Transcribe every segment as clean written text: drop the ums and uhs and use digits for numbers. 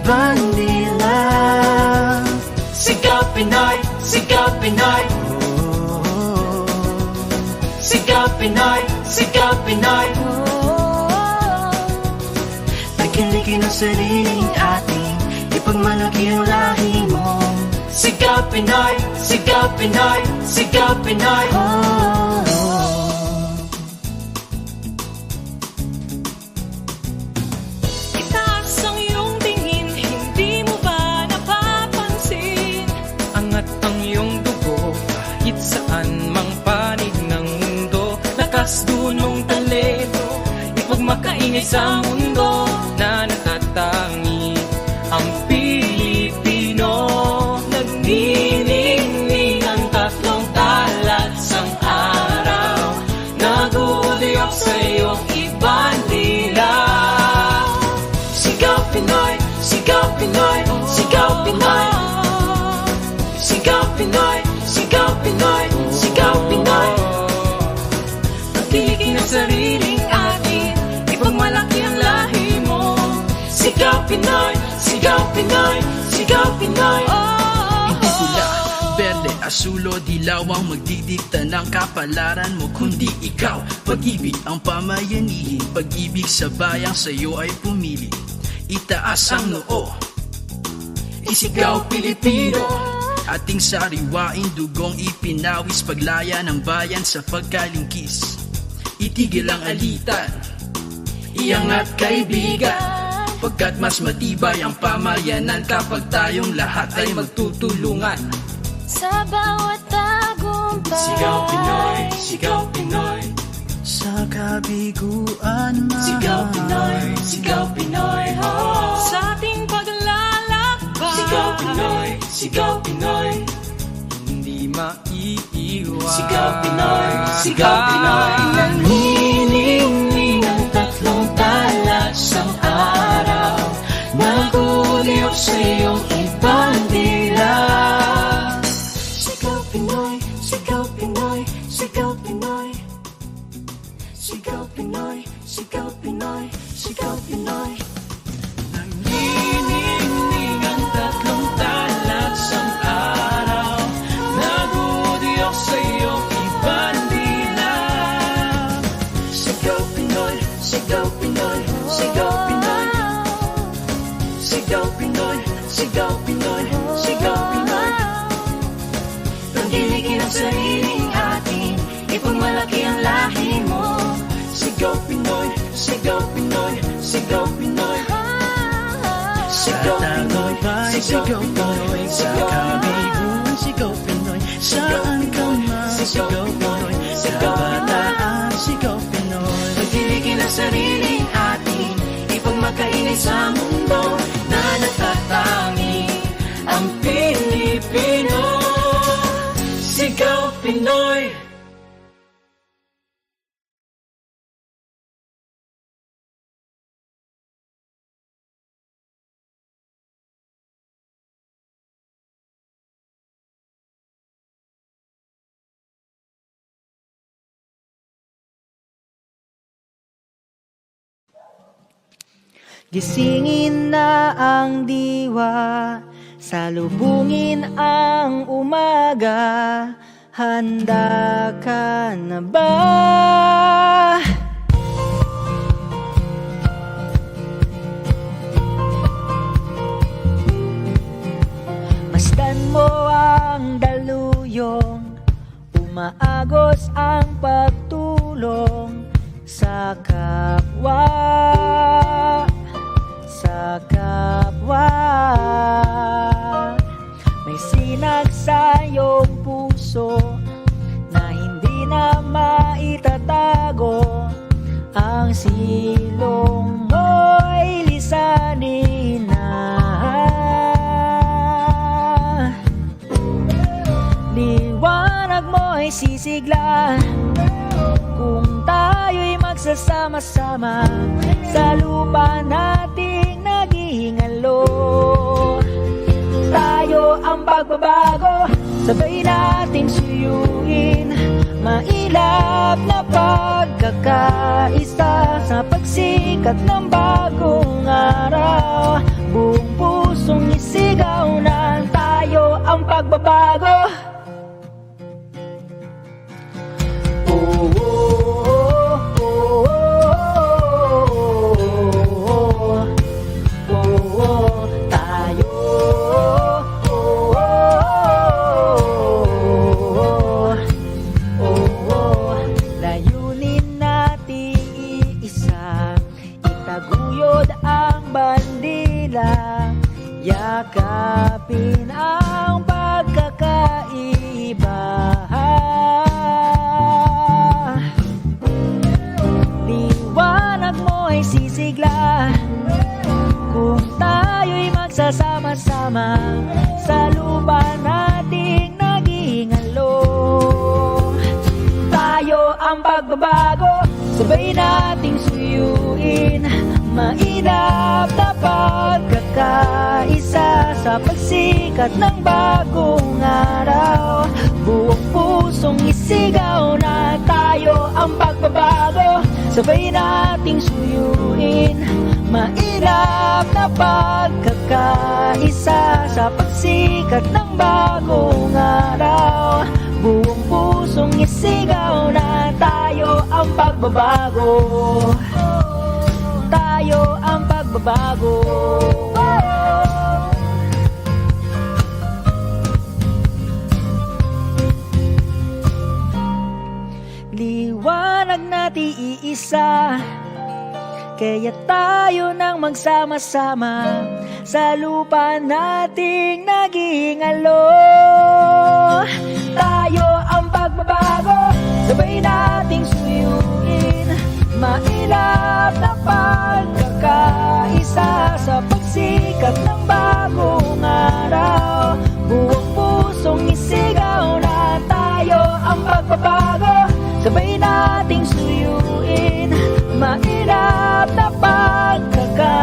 ibandila. Sigaw Pinoy, sigaw Pinoy. Sigaw Pinoy, sigaw Pinoy. Tangkilikin ang sariling ating, ipagmalaki ang lahi mo. Sigaw Pinoy, sigaw Pinoy, sigaw Pinoy. Itaas ang iyong tingin, hindi mo ba napapansin? Angat ang iyong dugo, kahit saan mang panig ng mundo. Lakas dunong talento, ipagmakaingay sa mundo na natatangi ang Pilipino. Nagniningning ang tatlong talat sang araw, nag-uudiyok sa iyong ibandila. Sigaw Pinoy, sigaw Pinoy, sigaw Pinoy. Sigaw Pinoy, sigaw Pinoy, sigaw Pinoy. Pagtilikin ang sariling atin, ipagmalaki ang lahi mo. Sigaw Pinoy, sigaw Pinoy, sigaw Pinoy. Hindi pula, berde, asulo, dilaw ang magdidikta ng kapalaran mo, kundi ikaw. Pag-ibig ang pamayanihin, pag-ibig sa bayang sa'yo ay pumili. Itaas ang noo, isigaw Pilipino. Ating sariwain, dugong ipinawis, paglaya ng bayan sa pagkalingkis. Itigil ang alitan, iangat kaibigan, pagkat mas matibay ang pamayanan kapag tayong lahat ay magtutulungan. Sa bawat tagumpay, Sigaw Pinoy, sigaw Pinoy. Sa kabiguan man, Sigaw Pinoy, sigaw Pinoy. sa ating paglalakbay, Sigaw Pinoy, sigaw Pinoy. Hindi maiiwan. Sigaw Pinoy, sigaw Pinoy. Naniningning ang tatlong talat sang araw, nag-uuliyok sa iyong ibandila. Sigaw Pinoy, sigaw Pinoy, sigaw Pinoy. Sigaw Pinoy, sigaw Pinoy, sigaw Pinoy. Naniningning ang tatlong talat sang araw, nag-uuliyok sa iyong ibandila. Sigaw Pinoy, sigaw Pinoy, sigaw Pinoy. Sigaw Pinoy, sigaw Pinoy, sigaw Pinoy. Pagdiligin ang sariling atin, ipagmalaki ang lahi mo. Sigaw Pinoy, sigaw Pinoy, sigaw Pinoy. Sigaw Pinoy, Sigaw Pinoy, sa kabiguan, sigaw Pinoy, saan ka man, sigaw Pinoy, sa kabataan, sigaw Pinoy. pagdiligin ang sariling atin, ipagmakainay sa mundo na natatangi ang Pilipino. Sigaw Pinoy. Gisingin na ang diwa, salubungin ang umaga. Handa ka na ba? Masdan mo ang daluyong, umaagos ang pagtulong sa kapwa. Sa kapwa, may sinag sa iyong puso na hindi na maitatago. Ang silong mo'y lisanin na. Liwanag mo'y sisigla kung tayo'y magsasama-sama sa lupa nating naghihingalo. Tayo ang pagbabago, sabay nating suyuin. Mailap na pagkakaisa sa pagsikat ng bagong araw. Buong pagbabago. Oh, oh, oh, oh, oh, oh, tayo. Oh, oh, oh, layunin nating iisa, itaguyod ang bandila, yakapin ang pagkakaiba. Liwanag mo'y sisigla kung tayo'y magsasama-sama sa lupa nating nag-iingalo. Tayo ang pagbabago, sabay nating suyuin, mainap na pagkakaisa sa pagsikat ng bagong araw. Buong pusong isigaw na tayo ang pagbabago, sabay nating suyuin, mainap na pagkakaisa sa pagsikat ng bagong araw. Buong pusong isigaw na tayo ang pagbabago. Tayo ang pagbabago. Liwanag natin iisa, kaya tayo nang magsama-sama sa lupa nating nag-iingalo. Tayo ang pagbabago, sabay nating suyuin, mailap na pagkakaisa sa pagsikat ng bagong araw. Buong pusong isigaw na tayo ang pagbabago, sabay nating suyuin, mailap na pagkakaisa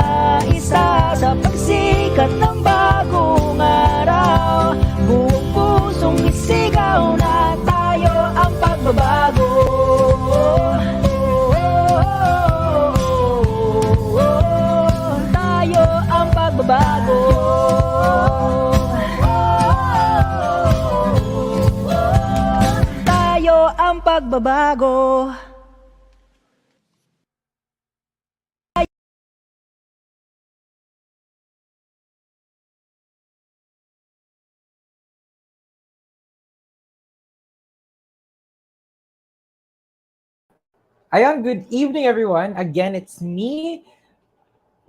sa pagsikat ng bagong araw. Buong pusong isigaw na tayo ang pagbabago. Tayo ang pagbabago. Tayo ang pagbabago. Ayan, good evening everyone. Again, it's me.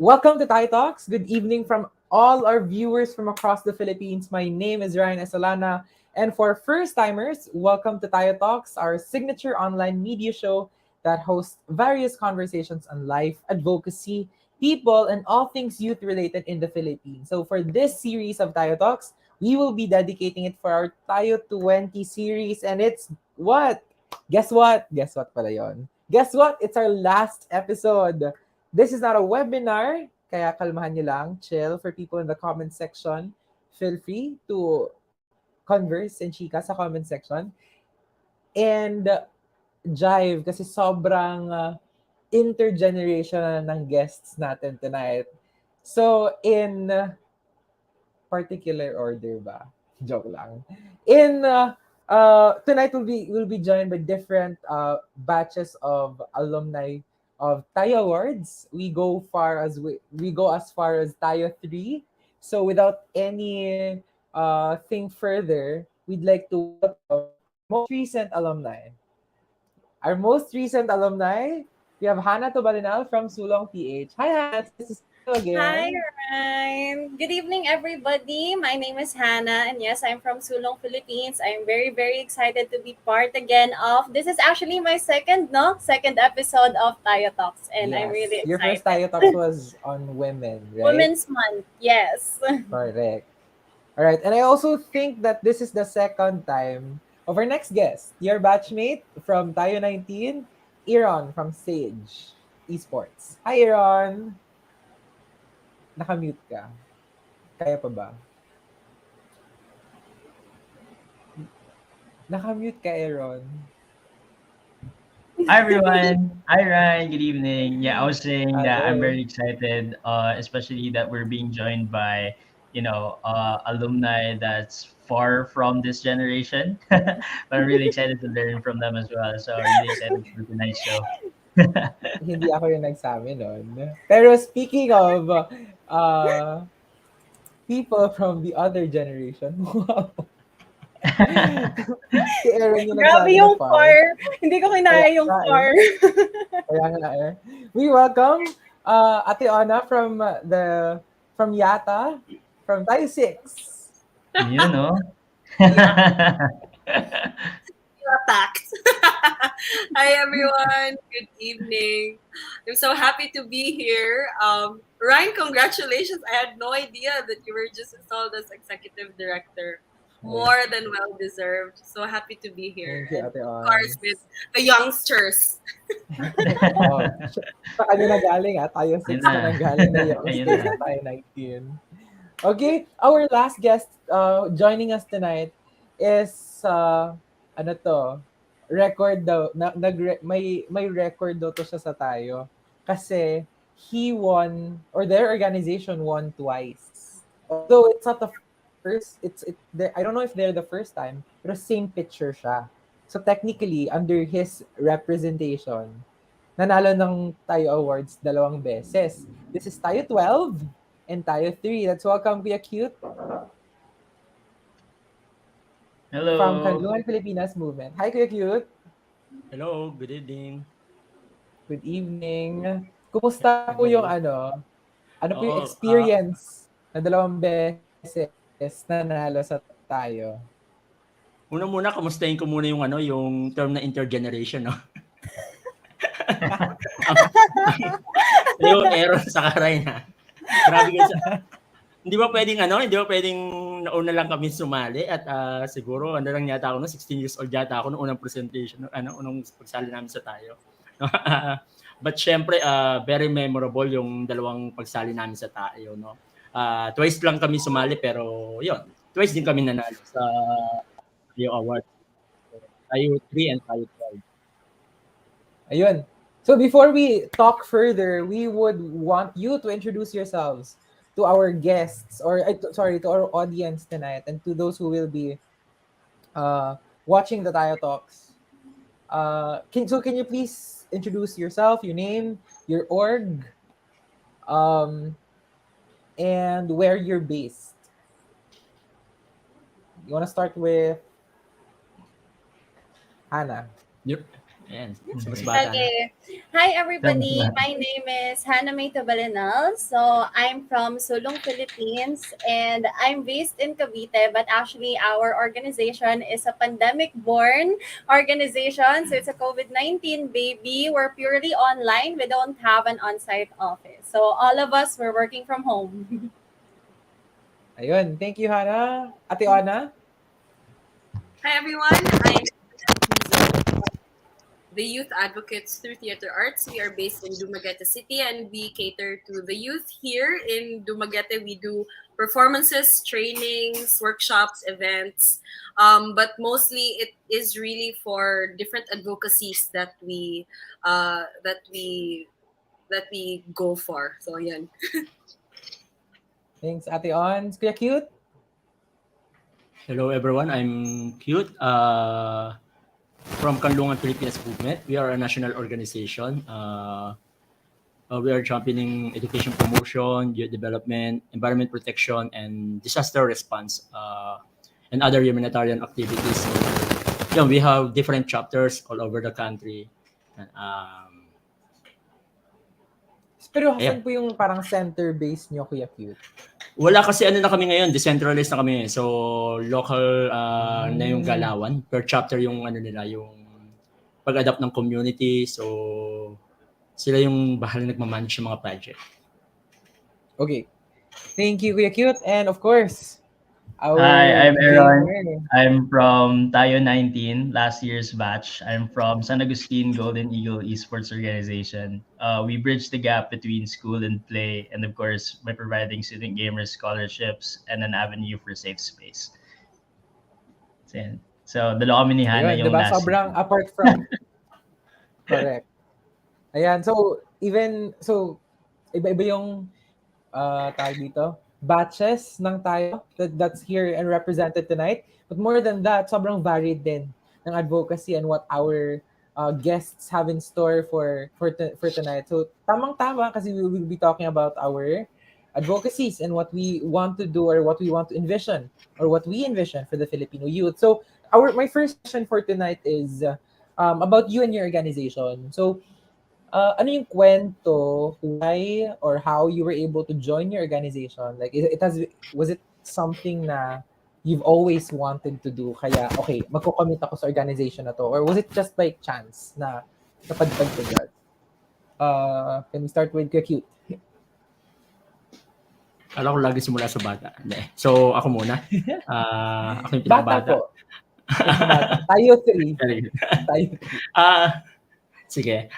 Welcome to Tayo Talks. Good evening from all our viewers from across the Philippines. My name is Ryan Esalana. And for first-timers, welcome to Tayo Talks, our signature online media show that hosts various conversations on life, advocacy, people, and all things youth-related in the Philippines. So for this series of Tayo Talks, we will be dedicating it for our Tayo 20 series. And it's what? Guess what? Guess what pala yun? Guess what? It's our last episode. This is not a webinar, kaya kalmahan nyo lang, chill. For people in the comment section, feel free to converse and chika sa comment section. And jive, kasi sobrang intergenerational ng guests natin tonight. So, in particular order ba? Joke lang. Tonight we'll be joined by different batches of alumni of Tayo Awards. We go as far as Tayo 3. So without any thing further, we'd like to welcome most recent alumni. Our most recent alumni, we have Hannah Tobalinal from Sulong PH. Hi Hannah, this is you again. Hi, Ryan. Good evening, everybody. My name is Hannah, and yes, I'm from Sulong, Philippines. I'm very, very excited to be part again of. This is actually my second episode of Tayo Talks, and I'm really excited. Your first Tayo Talks was on women, right? Women's Month, yes. Correct. All right, and I also think that this is the second time of our next guest, your batchmate from Tayo 19, Earon from Sage Esports. Hi, Earon. Nakamute ka. Kaya pa ba? Nakamute ka, Earon. Hi everyone. Hi Ryan. Good evening. Yeah, I was saying that I'm very excited, especially that we're being joined by alumni that's far from this generation. But I'm really excited to learn from them as well. So really excited for tonight's show. Hindi ako yung nagsabi nun. Pero speaking of people from the other generation, wow. Si Earon yung Grabe nagsabi yung na far. far. Hindi ko kinaya yung Kaya nga far. Kaya nga eh. We welcome Ate Onna from Yata, from Tayo 6. You know. Attacked. Hi everyone. Good evening. I'm so happy to be here. Ryan, congratulations. I had no idea that you were just installed as executive director. More than well deserved. So happy to be here. Thank you, And Ate of Onna. course with the youngsters. Oh, sa kanila galing Tayo 6 Yun na na. nanggaling na yung Ayun stay na. sa Tayo 19. Okay, our last guest joining us tonight is record daw may record daw to siya sa Tayo kasi he won or their organization won twice. Although it's not the first, I don't know if they're the first time, pero same picture siya. So technically, under his representation, nanalo ng Tayo Awards 2 beses. This is Tayo 12 and Tayo 3. Let's welcome Kuya Cute Hello. from Kanilang Pilipinas movement. Hi, Kuya Cute. Hello, good evening. Good evening. Kumusta po yung ano po yung Oo, experience na 2 beses na nanalo sa Tayo? Una muna, kamustahin ko muna yung term na intergeneration, no? Yung Earon sa Ryan, ha? Grabe guys. Hindi ba pwedeng nauna lang kami sumali at siguro lang yata ako 16 years old yata ako nung unang presentation, unang pagsali namin sa Tayo. But syempre very memorable yung 2 pagsali namin sa Tayo, no. Twice lang kami sumali pero yun, twice din kami nanalo sa Tayo Award. Tayo 3 and Tayo 12. Ayun. So before we talk further, we would want you to introduce yourselves to our guests to our audience tonight and to those who will be watching the Tayo Talks. Can you please introduce yourself, your name, your org, and where you're based? You want to start with Hannah? Yep. Ayan, mas bata. Okay. Hi everybody. My name is Hannah May Tabalinal. So I'm from Sulong, Philippines, and I'm based in Cavite, but actually our organization is a pandemic-born organization. So it's a COVID-19 baby. We're purely online. We don't have an on-site office. So all of us, we're working from home. Ayun. Thank you, Hannah. Ate Onna? Hi everyone. I'm the Youth Advocates through Theater Arts. We are based in Dumaguete City and we cater to the youth here in Dumaguete. We do performances, trainings, workshops, events, but mostly it is really for different advocacies that we go for. So yan. Thanks, Ate On. Kuya Cute? Hello everyone, I'm Cute. From Kabataang Pilipino movement. We are a national organization. We are championing education promotion, youth development, environment protection, and disaster response, and other humanitarian activities. So, we have different chapters all over the country. Pero saan po yung parang center base niyo, Kuya Cute? Wala kasi na kami ngayon, decentralized na kami. So local na yung galawan. Per chapter yung nila, yung pag-adapt ng community. So sila yung bahala nagmamanage ng mga project. Okay. Thank you, Kuya Cute. And of course, Hi, I'm Earon. gamer. I'm from Tayo 19, last year's batch. I'm from San Agustin Golden Eagle Esports Organization. We bridge the gap between school and play, and of course, by providing student gamers scholarships and an avenue for safe space. So, dalawa kami ni Hannah Ayun, yung diba? last Sobrang apart from... Correct. Ayan, so iba-iba yung tawag dito, batches ng tayo that's here and represented tonight. But more than that, sobrang varied din ng advocacy and what our guests have in store for tonight. So tamang-tama kasi we will be talking about our advocacies and what we want to do or what we want to envision or what we envision for the Filipino youth. So my first question for tonight is about you and your organization. So ano yung kwento, why or how you were able to join your organization? Like was it something na you've always wanted to do kaya okay, magko-commit ako sa organization na to, or was it just by chance na napadpad ko dyan? Can we start with Kuya Cute? Alam ko lagi simula sa bata. Hindi. So, ako muna. Ako yung pinakabata. Bata po. Tayo 3. Tayo 3. Sige.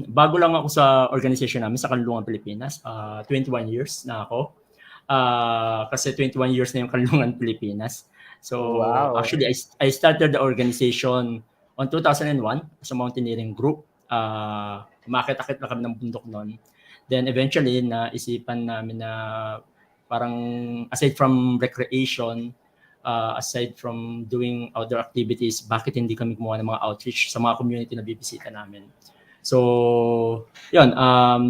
Bago lang ako sa organization namin sa Kanlungan Pilipinas. 21 years na ako. Kasi 21 years na yung Kanlungan Pilipinas. So, wow. Actually, I started the organization on 2001 as a mountaineering group. Umakit-akit na kami ng bundok noon. Then eventually, naisipan namin na parang aside from recreation, aside from doing outdoor activities, bakit hindi kami gumawa ng mga outreach sa mga community na bibisita namin. So, yun,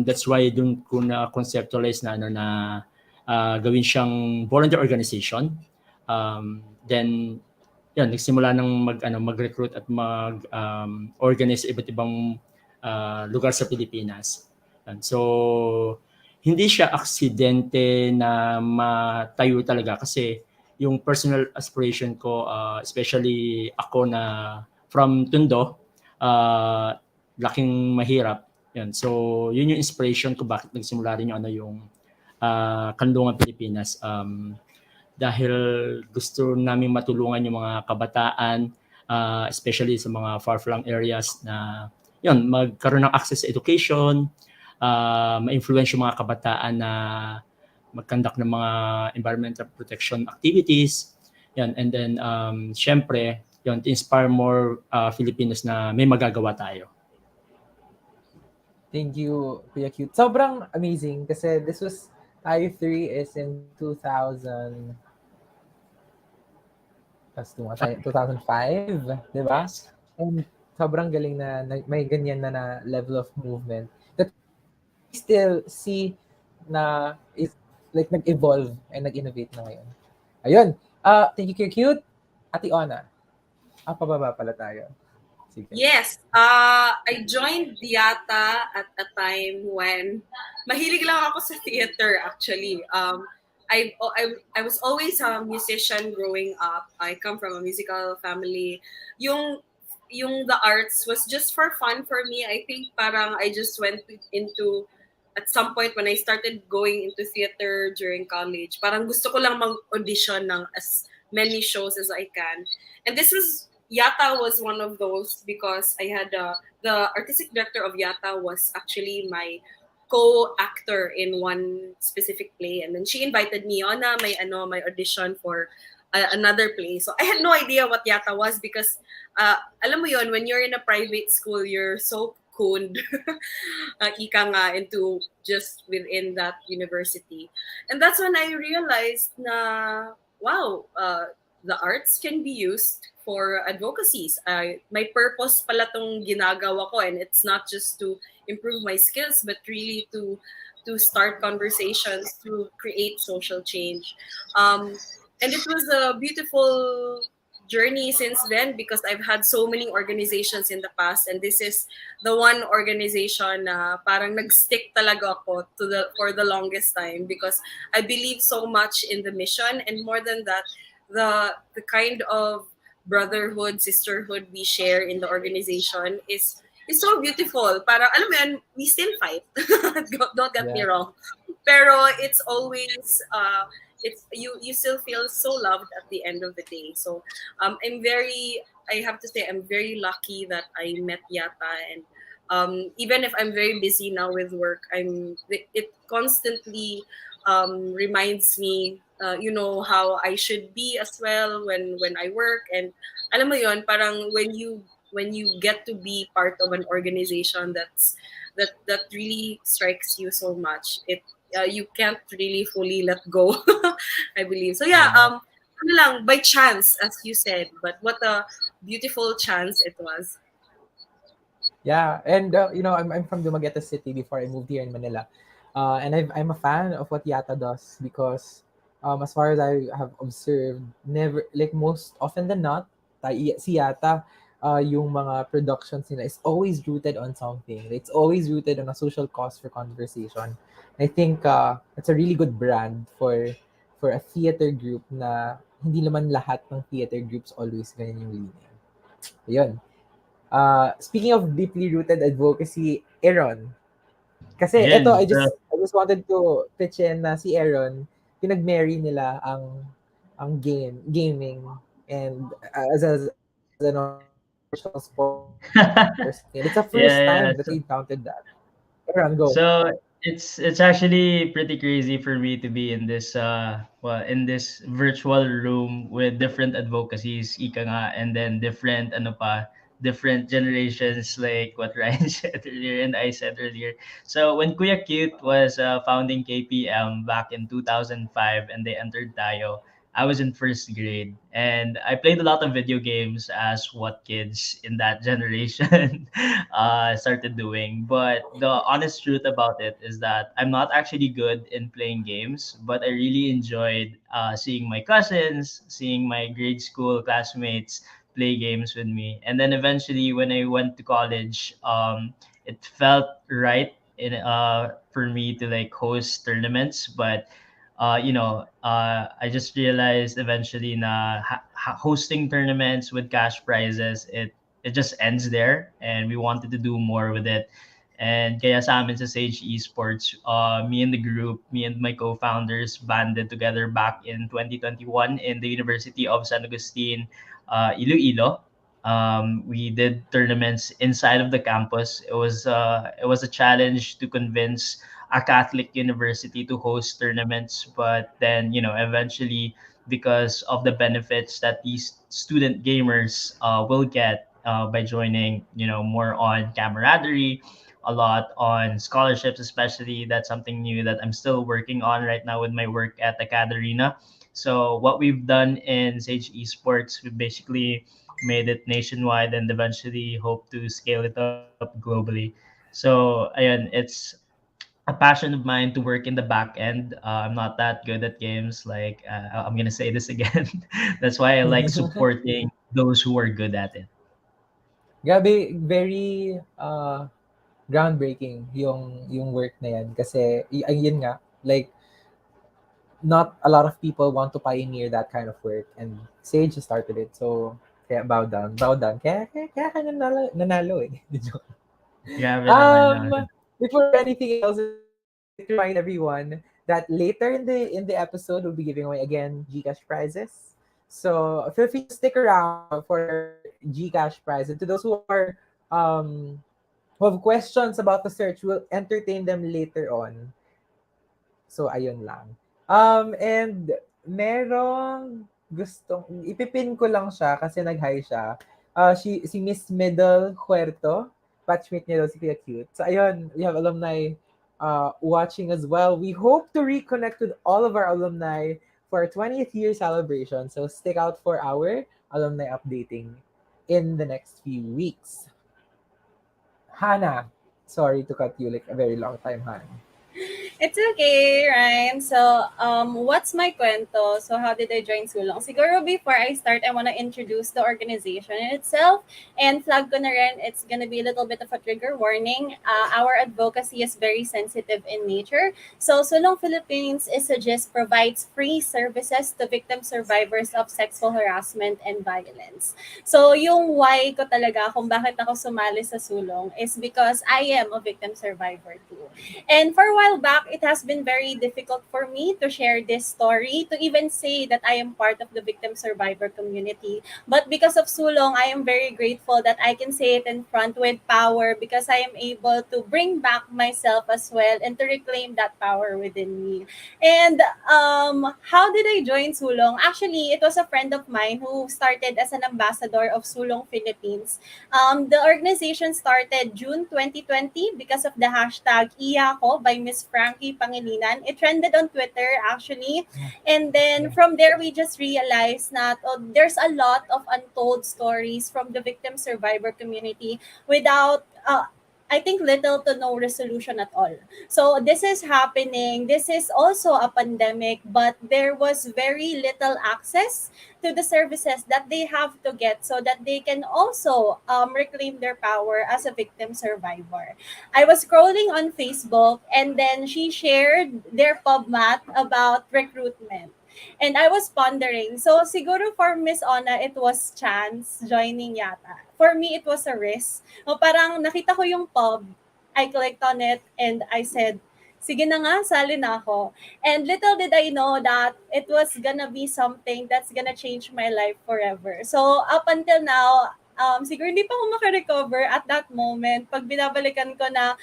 that's why dun ko na conceptualize na gawin siyang volunteer organization. Then, yun, nagsimula ng mag-recruit at mag-organize iba't ibang lugar sa Pilipinas. And so, hindi siya aksidente na matayo talaga kasi yung personal aspiration ko, especially ako na from Tondo, laking mahirap. Yan. So, yun yung inspiration ko bakit nagsimula rin yung Kanlungan Pilipinas. Dahil gusto namin matulungan yung mga kabataan, especially sa mga far-flung areas na yun, magkaroon ng access sa education, ma-influence yung mga kabataan na mag-conduct ng mga environmental protection activities. Yan. And then, syempre, yun, to inspire more Filipinos na may magagawa tayo. Thank you, Kuya Cute. Sobrang amazing kasi this was Tayo 3 is in 2000. 2005, di ba? And sobrang galing na may ganyan na level of movement that we still see na is like nag-evolve and nag-innovate na ngayon. Ayun. Thank you, Cute. Ate Onna. Pababa pala tayo. Sige. Yes. I joined Yata at a time when mahilig lang ako sa theater actually. I was always a musician growing up. I come from a musical family. Yung the arts was just for fun for me. I think parang I just went into, at some point when I started going into theater during college, parang gusto ko lang mag-audition ng as many shows as I can. And Yata was one of those because I had the artistic director of Yata was actually my co-actor in one specific play, and then she invited me, Onna, may audition for another play. So I had no idea what Yata was because alam mo yon, when you're in a private school, you're so cooned ika nga into just within that university. And that's when I realized na wow, the arts can be used for advocacies. My purpose pala tong ginagawa ko, and it's not just to improve my skills, but really to start conversations, to create social change. And it was a beautiful journey since then because I've had so many organizations in the past, and this is the one organization na parang nag-stick talaga ako for the longest time because I believe so much in the mission, and more than that, the kind of brotherhood, sisterhood we share in the organization is so beautiful. Parang, alam mo yan, we still fight. Don't get me wrong. Pero it's always, you still feel so loved at the end of the day. So I have to say, I'm very lucky that I met Yata. And even if I'm very busy now with work, it constantly reminds me how I should be as well when I work. And alam mo yon, parang when you get to be part of an organization that really strikes you so much, you can't really fully let go. I believe. So yeah, ano lang, by chance, as you said, but what a beautiful chance it was. Yeah, and I'm from Dumaguete City before I moved here in Manila, and I'm a fan of what Yata does because, as far as I have observed, never like most often than not, si Yata, yung mga productions nila is always rooted on something. It's always rooted on a social cause for conversation. I think it's a really good brand for a theater group na hindi naman lahat ng theater groups always ganyan yung linya. Ayun. Speaking of deeply rooted advocacy, Earon. Kasi eto, Again, I just wanted to pitch in na si Earon, pinag-marry nila ang gaming and as an official sports team. It's the first yeah. time that they counted that. Earon, go. So it's actually pretty crazy for me to be in this in this virtual room with different advocacies, ika nga, and then different generations, like what Ryan said earlier and I said earlier. So when Kuya Cute was founding KPM back in 2005 and they entered Tayo, I was in first grade and I played a lot of video games as what kids in that generation started doing. But the honest truth about it is that I'm not actually good in playing games, but I really enjoyed seeing my cousins, seeing my grade school classmates play games with me. And then eventually, when I went to college, it felt right for me to like host tournaments, but I just realized eventually na hosting tournaments with cash prizes, it just ends there, and we wanted to do more with it. And kaya sa amin sa Sage Esports, me and the group, me and my co-founders banded together back in 2021 in the University of San Agustin, Iloilo. We did tournaments inside of the campus. It was a challenge to convince a Catholic university to host tournaments, but then eventually, because of the benefits that these student gamers will get by joining, more on camaraderie, a lot on scholarships, especially. That's something new that I'm still working on right now with my work at the Cadarina. So what we've done in Sage Esports, we basically made it nationwide and eventually hope to scale it up globally. So ayun, it's a passion of mine to work in the back end. I'm not that good at games. Like I'm gonna say this again. That's why I like supporting those who are good at it. Grabe, very groundbreaking yung work na yan kasi yun nga, like not a lot of people want to pioneer that kind of work and Sage started it. So kaya bow down. Kaya ka nanalo eh. Grabe naman. Before anything else, I'd like to remind everyone that later in the episode we'll be giving away again Gcash prizes. So feel free to stick around for Gcash prize. And to those who are who have questions about the search, we'll entertain them later on. So ayun lang. And merong gustong ipipin ko lang siya kasi nag-hi siya. Si Miss Middle Huerto, batchmate niya daw si Kuya Cute. So ayun, we have alumni watching as well. We hope to reconnect with all of our alumni for our 20th year celebration. So stick out for our alumni updating in the next few weeks. Hannah, sorry to cut you like a very long time, Hannah. It's okay, Ryan. So, what's my kwento? So, how did I join Sulong? Siguro before I start, I want to introduce the organization in itself. And flag ko na rin, it's gonna be a little bit of a trigger warning. Our advocacy is very sensitive in nature. So, Sulong Philippines provides free services to victim survivors of sexual harassment and violence. So, yung why ko talaga kung bakit ako sumali sa Sulong is because I am a victim survivor too. And for a while back, it has been very difficult for me to share this story, to even say that I am part of the victim survivor community. But because of Sulong, I am very grateful that I can say it in front with power because I am able to bring back myself as well and to reclaim that power within me. And how did I join Sulong? Actually, it was a friend of mine who started as an ambassador of Sulong Philippines. The organization started June 2020 because of the hashtag Iyako by Miss Frank Marky Pangilinan. It trended on Twitter actually. And then from there, we just realized that there's a lot of untold stories from the victim survivor community without I think little to no resolution at all. So this is happening. This is also a pandemic, but there was very little access to the services that they have to get so that they can also reclaim their power as a victim survivor. I was scrolling on Facebook and then she shared their PubMat about recruitment. And I was pondering, so siguro for Miss Onna, it was chance joining yata. For me, it was a risk. O parang nakita ko yung pub, I clicked on it and I said, sige na nga, sali na ako. And little did I know that it was gonna be something that's gonna change my life forever. So up until now, siguro hindi pa ako makarecover at that moment pag binabalikan ko na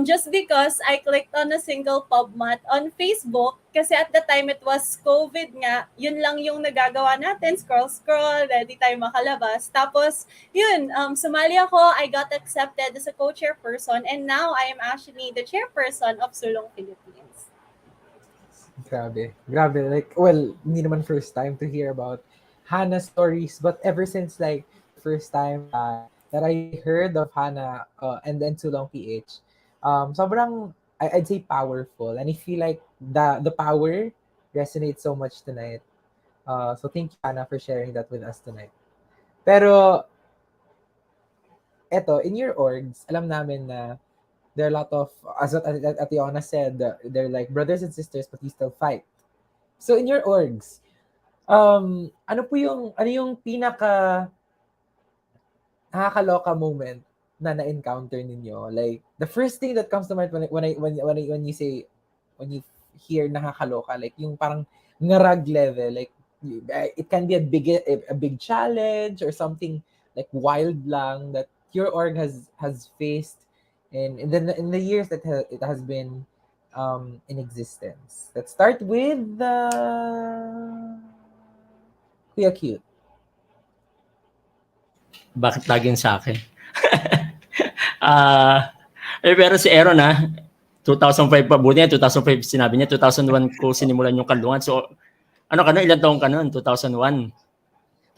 just because I clicked on a single PubMat on Facebook kasi at the time it was COVID nga, yun lang yung nagagawa natin, scroll, ready tayo makalabas. Tapos, yun, sumali ako, I got accepted as a co-chairperson and now I am actually the chairperson of Sulong Philippines. Grabe. Like, well, hindi naman first time to hear about Hannah's stories, but ever since like first time that I heard of Hannah and then Sulong PH, sobrang I'd say powerful, and I feel like the power resonates so much tonight. So thank you, Hannah, for sharing that with us tonight. Pero eto, in your orgs, alam namin na there are a lot of, as Ate Onna said, they're like brothers and sisters but you still fight. So in your orgs, ano yung pinaka nakakaloka moment na na-encounter ninyo? Like the first thing that comes to mind when you hear nakakaloka, like yung parang ngarag level, like it can be a big challenge or something like wild lang that your org has faced in the years that it has been in existence. Let's start with Kuya Cute. Bakit laging sa akin? Pero si Earon 2005 pa, buti niya, 2005 sinabi niya, 2001 ko sinimulan yung kalungan. So, ilan taong ka nun? 2001.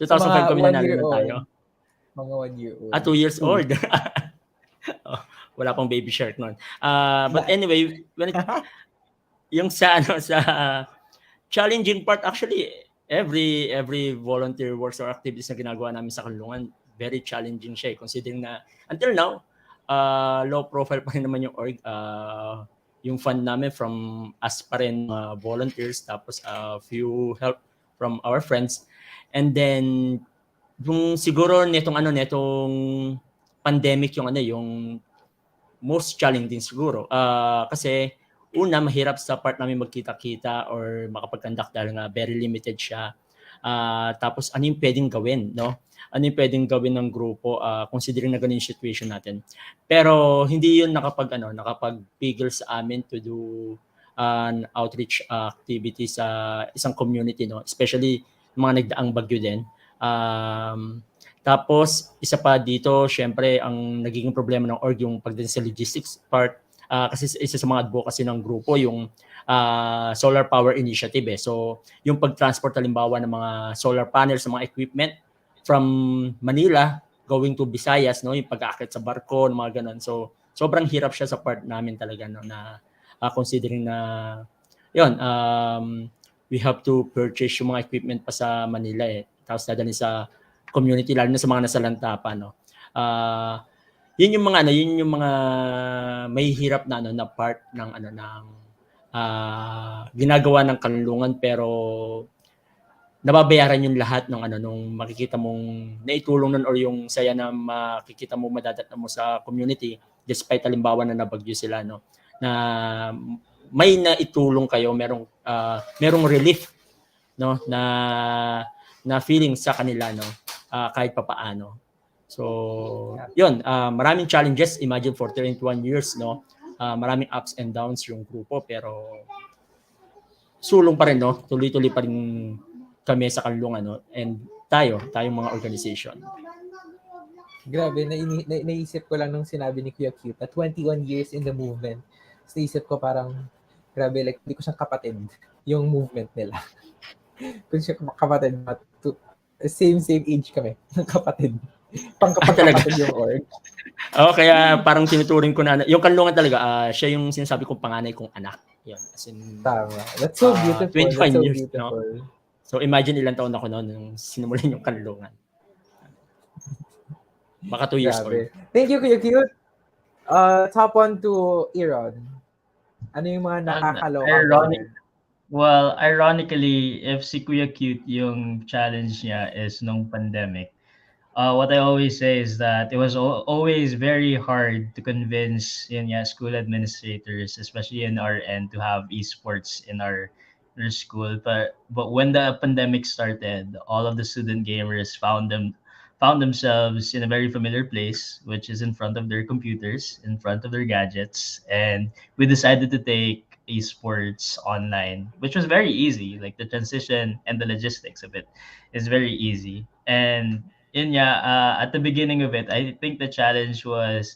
2005 kami nanalo tayo. Mga 1 year old. 2 years old. Wala pang baby shirt nun. But anyway, yung sa challenging part, actually, every volunteer works or activities na ginagawa namin sa kalungan, very challenging siya, considering na until now low profile pa rin naman yung org. Yung fund namin from us pa rin volunteers, tapos few help from our friends, and then yung siguro netong pandemic yung most challenging siguro kasi una mahirap sa part namin magkita-kita or makapag-conduct dahil nga very limited siya. Tapos ano yung pwedeng gawin, no? Ano yung pwedeng gawin ng grupo considering na ganun yung situation natin. Pero hindi yun nakapagpigil sa amin to do an outreach activity sa isang community, no? Especially mga nagdaang bagyo din. Tapos isa pa dito, syempre ang nagiging problema ng org yung pagdating sa logistics part. Kasi isa sa mga advocacy ng grupo yung solar power initiative. So yung pag-transport halimbawa ng mga solar panels, ng mga equipment from Manila going to Visayas, no, yung pag-aakit sa barko, mga ganun. So sobrang hirap siya sa part namin talaga, no, na considering na yun, we have to purchase yung mga equipment pa sa Manila tapos dadalhin sa community, lalo na sa mga nasalanta pa, no. Yun yung mga may hirap na part ng ginagawa ng kanlungan, pero nababayaran yung lahat ng nung makikita mong naitulong nun or yung saya na makikita mo madadatnan mo sa community despite halimbawa na nabagyo sila, no, na may naitulong kayo, merong relief, no, na feeling sa kanila, no, kahit papaano. So yun, maraming challenges. Imagine for 21 years, no, maraming ups and downs yung grupo, pero sulong pa rin, no, tuloy-tuloy pa rin kami sa kanlungan, no, and tayong mga organization. Grabe, naisip ko lang nung sinabi ni Kuya Cute na 21 years in the movement. So, naisip ko parang Grabe, like, hindi ko siyang kapatid yung movement nila. Kung siya kapatid, same age kami ng kapatid. Pangkapatid yung org. Kaya parang tinuturing ko na, yung kanlungan talaga, siya yung sinasabi kong panganay kong anak. Yun, as in, Tama. That's so beautiful. 25 That's so years, beautiful. no? So imagine ilang taon ako noon nung sinimulan yung kanlungan. Baka 2 years old. Thank you, Kuya Cute. Top on to Earon. Ano yung mga nakakaloka? Ironically, if si Kuya Cute yung challenge niya is nung pandemic, what I always say is that it was always very hard to convince school administrators, especially in our end, to have esports in our school. But when the pandemic started, all of the student gamers found themselves in a very familiar place, which is in front of their computers, in front of their gadgets, and we decided to take esports online, which was very easy. Like the transition and the logistics of it is very easy. And at the beginning of it, I think the challenge was,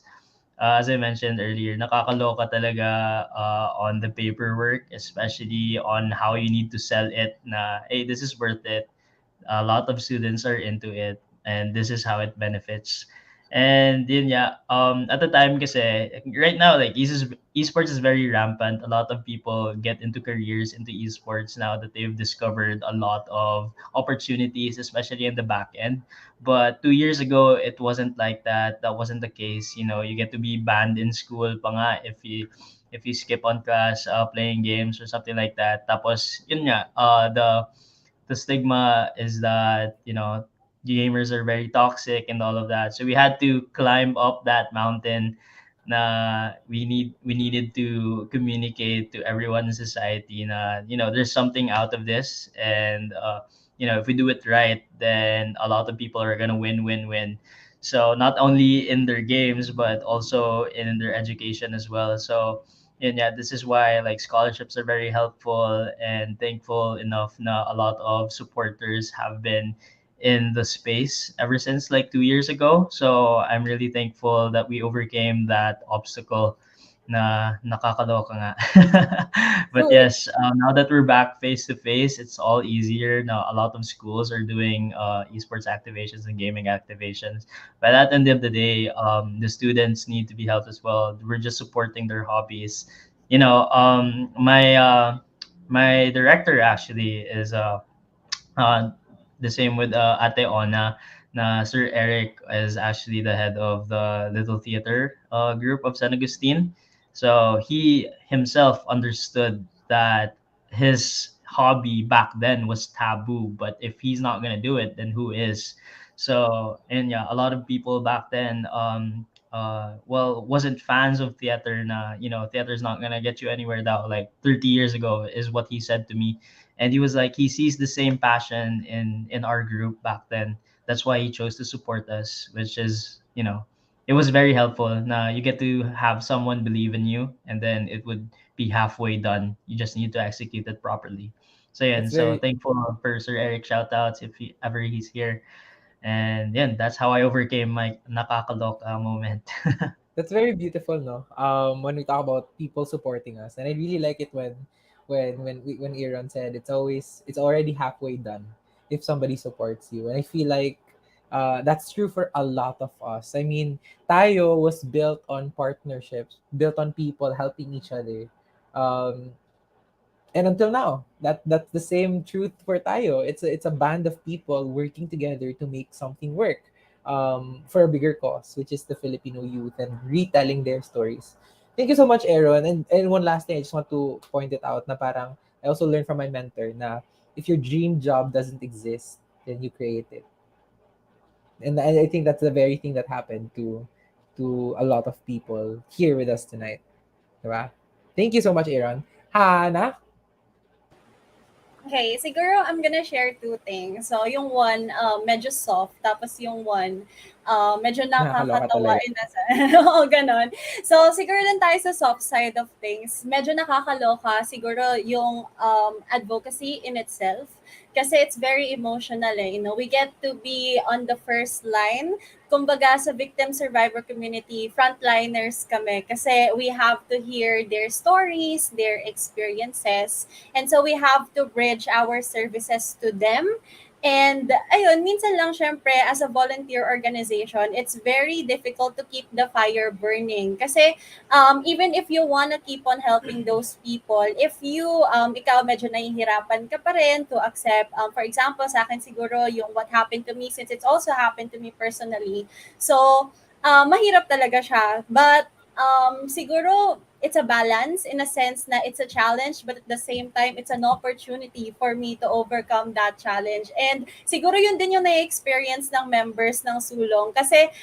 as I mentioned earlier, nakakaloka talaga on the paperwork, especially on how you need to sell it na, hey, this is worth it. A lot of students are into it, and this is how it benefits. And at the time kasi, right now, like esports is very rampant. A lot of people get into careers into esports now that they've discovered a lot of opportunities, especially in the back end. But 2 years ago, it wasn't like that. That wasn't the case. You get to be banned in school pa nga if you skip on class playing games or something like that. Tapos the stigma is that gamers are very toxic and all of that. So we had to climb up that mountain. Na we needed to communicate to everyone in society. Na there's something out of this, and if we do it right, then a lot of people are gonna win. So not only in their games but also in their education as well. So this is why like scholarships are very helpful, and thankful enough na a lot of supporters have been in the space ever since like 2 years ago. So I'm really thankful that we overcame that obstacle na nakakaloka nga. But yes, now that we're back face to face, it's all easier. Now a lot of schools are doing esports activations and gaming activations. But at the end of the day, the students need to be helped as well. We're just supporting their hobbies. My director actually is uh, the same with Ate Onna. Na Sir Eric is actually the head of the Little Theater group of San Agustin. So he himself understood that his hobby back then was taboo, but if he's not gonna do it, then who is? So and a lot of people back then wasn't fans of theater. Na theater's not gonna get you anywhere. That like 30 years ago is what he said to me, and he was like he sees the same passion in our group back then. That's why he chose to support us, which is it was very helpful. Na you get to have someone believe in you, and then it would be halfway done. You just need to execute it properly. So so thankful for Sir Eric. Shout outs if ever he's here. And that's how I overcame my nakakaloka moment. That's very beautiful, no? When we talk about people supporting us, and I really like it when Aaron said it's already halfway done if somebody supports you, and I feel like that's true for a lot of us. I mean, Tayo was built on partnerships, built on people helping each other. And until now, that's the same truth for Tayo. It's a band of people working together to make something work for a bigger cause, which is the Filipino youth and retelling their stories. Thank you so much, Aaron. And one last thing, I just want to point it out na parang I also learned from my mentor na if your dream job doesn't exist, then you create it. And I think that's the very thing that happened to a lot of people here with us tonight. Diba? Thank you so much, Aaron. Hana? Okay, siguro I'm gonna share two things. So, yung one, medyo soft. Tapos yung one, medyo Nakakaloka nakakatawa talaga. in a Oo, ganon. So, siguro lang tayo sa soft side of things. Medyo nakakaloka siguro yung advocacy in itself. Kasi it's very emotional eh. You know, we get to be on the first line. Kumbaga sa victim survivor community, frontliners kami. Kasi we have to hear their stories, their experiences. And so we have to bridge our services to them. And ayun, minsan lang syempre as a volunteer organization, it's very difficult to keep the fire burning. Kasi even if you wanna keep on helping those people, if you, ikaw medyo nahihirapan ka pa rin to accept, for example, sa akin siguro yung what happened to me, since it's also happened to me personally. So, mahirap talaga siya. But siguro it's a balance in a sense na it's a challenge, but at the same time it's an opportunity for me to overcome that challenge. And siguro yun din yung na-experience ng members ng Sulong kasi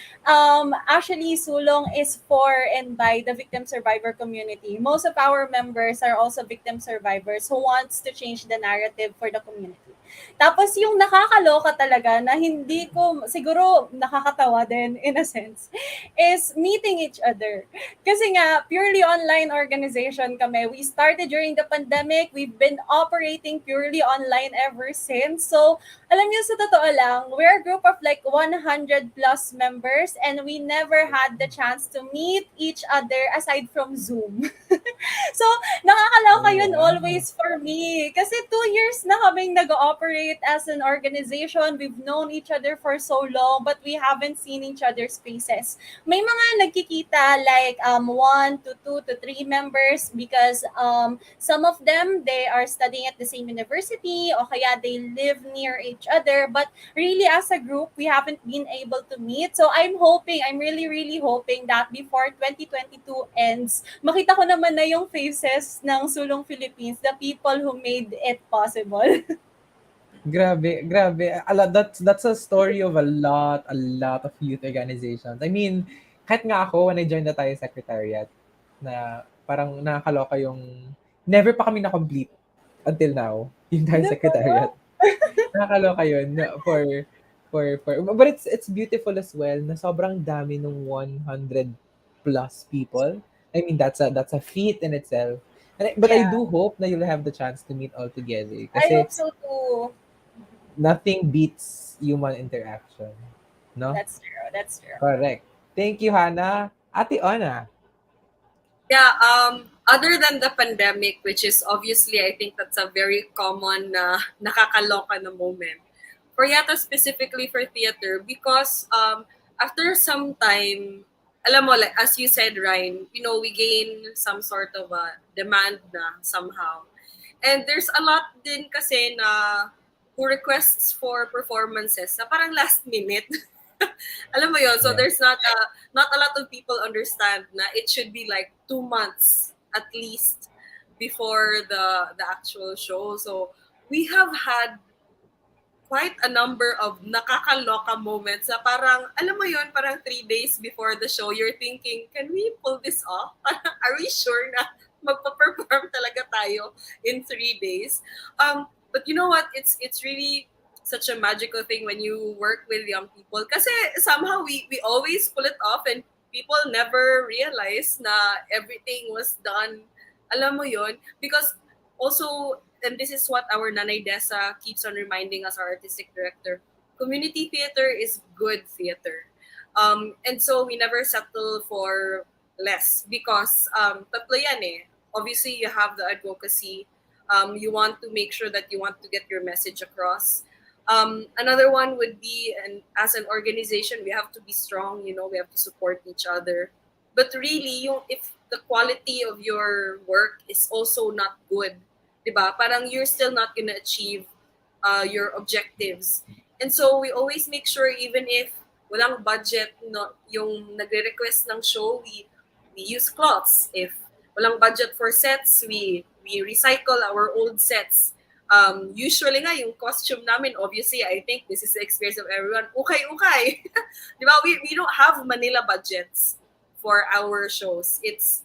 actually Sulong is for and by the victim survivor community. Most of our members are also victim survivors who wants to change the narrative for the community. Tapos yung nakakaloka talaga na hindi ko, siguro nakakatawa din in a sense, is meeting each other. Kasi nga, purely online organization kami. We started during the pandemic. We've been operating purely online ever since. So, alam niyo sa totoo lang, we're a group of like 100 plus members and we never had the chance to meet each other aside from Zoom. So, nakakaloka yun always for me. Kasi 2 years na kaming nag-ooperate as an organization. We've known each other for so long, but we haven't seen each other's faces. May mga nagkikita like 1 to 2 to 3 members because some of them, they are studying at the same university o kaya they live near each other. But really as a group, we haven't been able to meet. So I'm really, really hoping that before 2022 ends, makita ko naman na yung faces ng Sulong Philippines, the people who made it possible. Grabe, grabe. That's a story of a lot of youth organizations. I mean, kahit nga ako, when I joined the Tayo Secretariat, na parang nakakaloka yung, never pa kami na-complete until now, yung Tayo Secretariat. Nakakaloka yun but it's beautiful as well na sobrang dami nung 100 plus people. I mean, that's a feat in itself. But I do hope na you'll have the chance to meet all together. I Kasi hope so too. nothing beats human interaction. No? That's true. Correct. Thank you, Hannah. Ate Onna. Yeah, other than the pandemic, which is obviously, I think that's a very common nakakaloka na moment. For yata specifically for theater, because after some time, alam mo, like, as you said, Ryan, you know, we gain some sort of a demand na somehow. And there's a lot din kasi na who requests for performances na parang last minute. Alam mo yun, so there's not a lot of people understand na it should be like 2 months at least before the actual show. So we have had quite a number of nakakaloka moments na parang, alam mo yun, parang 3 days before the show, you're thinking, can we pull this off? Are we sure na magpa-perform talaga tayo in 3 days? But you know what? It's really such a magical thing when you work with young people. Kasi somehow we always pull it off and people never realize na everything was done. Alam mo yun? Because also, and this is what our Nanay Desa keeps on reminding us, our artistic director, community theater is good theater. And so we never settle for less because tatlo yan eh. Obviously, you have the advocacy. You want to make sure that you want to get your message across. Another one would be, and as an organization, we have to be strong. You know, we have to support each other. But really, if the quality of your work is also not good, diba? Parang you're still not gonna achieve your objectives. And so we always make sure, even if walang budget, no, yung nagre-request ng show, we use cloths. If walang budget for sets, we recycle our old sets. Usually nga, yung costume namin, obviously, I think this is the experience of everyone, ukay-ukay. Di ba? We don't have Manila budgets for our shows. It's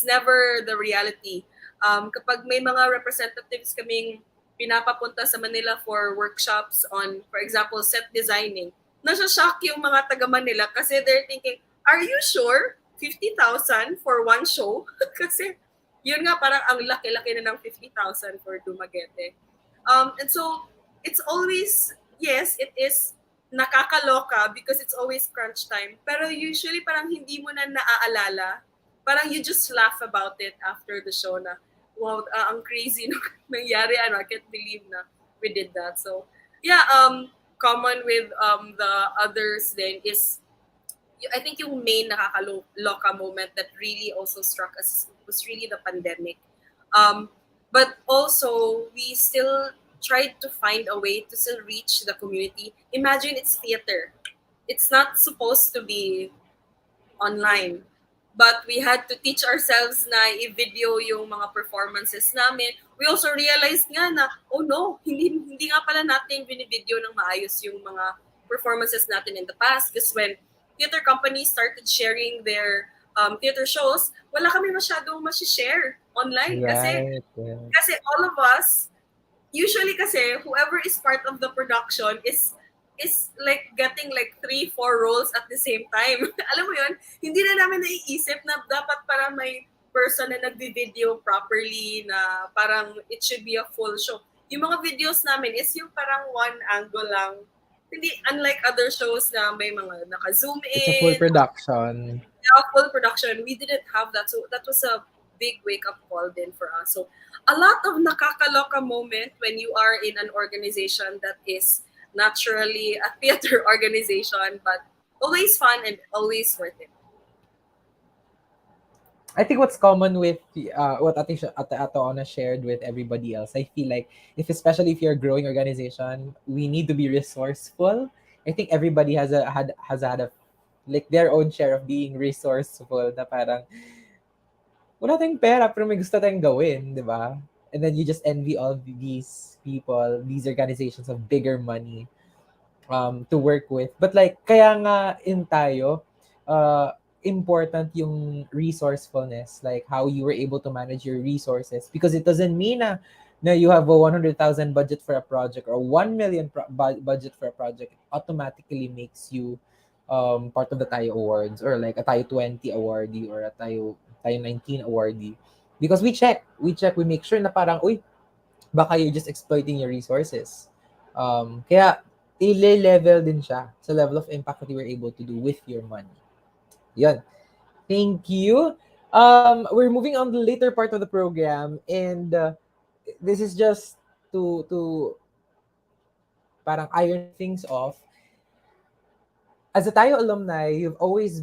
never the reality. Kapag may mga representatives kaming pinapapunta sa Manila for workshops on, for example, set designing, nasa-shock yung mga taga Manila kasi they're thinking, are you sure? 50,000 for one show? Kasi yun nga, parang ang laki-laki na ng 50,000 for Dumaguete. And so, it's always, yes, it is nakakaloka because it's always crunch time. Pero usually parang hindi mo na naaalala. Parang you just laugh about it after the show na, wow, ang crazy nung nangyari. I can't believe na we did that. So, yeah, common with the others then is, I think yung main nakakaloka moment that really also struck us was really the pandemic. But also, we still tried to find a way to still reach the community. Imagine it's theater. It's not supposed to be online. But we had to teach ourselves na i-video yung mga performances namin. We also realized nga na, oh no, hindi nga pala natin binivideo ng maayos yung mga performances natin in the past. Because when theater companies started sharing their theater shows, wala kami masyadong share online. Kasi all of us, usually kasi whoever is part of the production is like getting like 3-4 roles at the same time. Alam mo yun? Hindi na namin naiisip na dapat para may person na nagbi-video properly na parang it should be a full show. Yung mga videos namin is yung parang one angle lang. Hindi, unlike other shows na may mga naka-zoom in. It's a full production. Yeah, full production. We didn't have that. So that was a big wake-up call then for us. So a lot of nakakaloka moment when you are in an organization that is naturally a theater organization, but always fun and always worth it. I think what's common with what Ate Onna shared with everybody else, I feel like especially if you're a growing organization, we need to be resourceful. I think everybody has had like their own share of being resourceful. Na parang wala tayong pera pero may gusto tayong gawin, di ba? And then you just envy all these people, these organizations of bigger money to work with. But like kaya nga in tayo, important yung resourcefulness, like how you were able to manage your resources, because it doesn't mean na you have a 100,000 budget for a project or 1 million budget for a project. It automatically makes you part of the Tayo Awards or like a Tayo 20 awardee or a Tayo 19 awardee, because we make sure na parang baka you're just exploiting your resources. Kaya i-level din siya sa level of impact that you were able to do with your money. Yan. Thank you. We're moving on to the later part of the program, and this is just to parang iron things off. As a Tayo alumni, you've always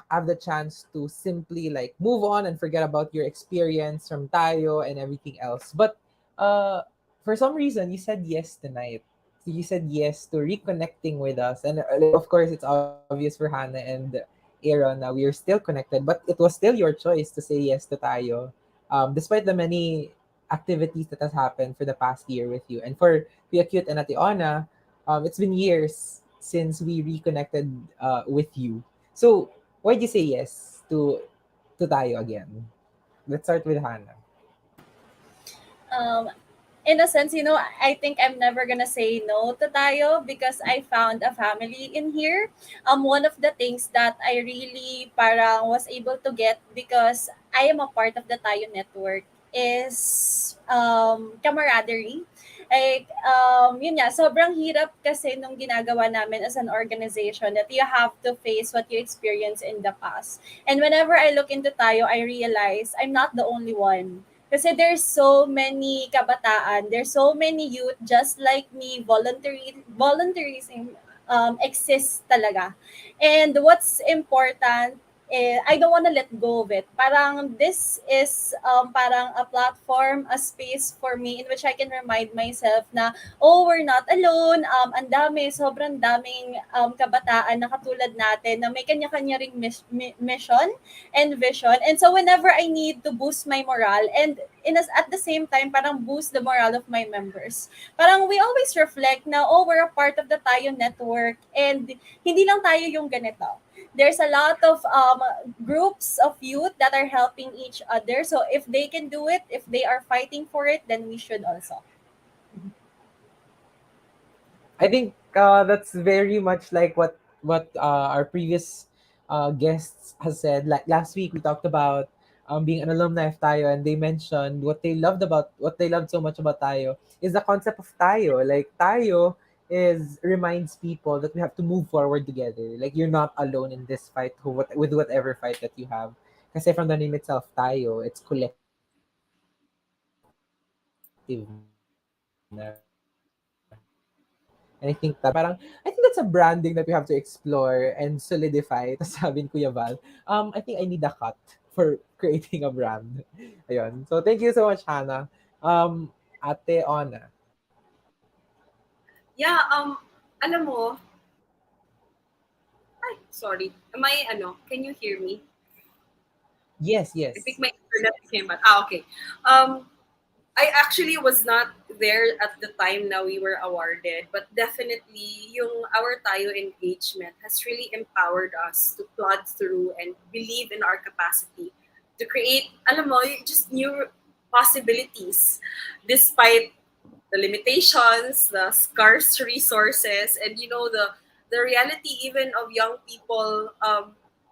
have the chance to simply like move on and forget about your experience from Tayo and everything else. But for some reason, you said yes tonight. You said yes to reconnecting with us. And of course, it's obvious for Hannah and Earon that we are still connected, but it was still your choice to say yes to Tayo, despite the many activities that has happened for the past year with you. And for Pia Cute and Ate Onna, it's been years since we reconnected with you. So why did you say yes to Tayo again? Let's start with Hannah. In a sense, I think I'm never gonna say no to Tayo because I found a family in here. One of the things that I really parang was able to get because I am a part of the Tayo network is camaraderie. Like, yun nga, sobrang hirap kasi nung ginagawa namin as an organization that you have to face what you experienced in the past. And whenever I look into Tayo, I realize I'm not the only one. Kasi there's so many kabataan, there's so many youth just like me, volunteerism exists talaga. And what's important, I don't want to let go of it. Parang this is parang a platform, a space for me in which I can remind myself na, we're not alone. Ang dami, sobrang daming kabataan na katulad natin na may kanya-kanya ring mission and vision. And so whenever I need to boost my morale and at the same time, parang boost the morale of my members. Parang we always reflect na, we're a part of the Tayo network and hindi lang tayo yung ganito. There's a lot of groups of youth that are helping each other. So if they can do it, if they are fighting for it, then we should also. I think that's very much like what our previous guests has said. Like last week, we talked about being an alumni of Tayo, and they mentioned what they loved so much about Tayo is the concept of Tayo. Like Tayo is reminds people that we have to move forward together. Like you're not alone in this fight with whatever fight that you have. Kasi from the name itself, Tayo, it's collective na. And I think that's a branding that we have to explore and solidify. Tapos sabi ni Kuya Val, I think I need a cut for creating a brand. Ayun. So thank you so much, Hannah. Ate Onna. Yeah, alam mo, ay, sorry. Am I, can you hear me? Yes, I think yes. my internet came back. Okay. I actually was not there at the time na we were awarded, but definitely yung our tayo engagement has really empowered us to plod through and believe in our capacity to create, alam mo, just new possibilities despite the limitations, the scarce resources, and the reality even of young people.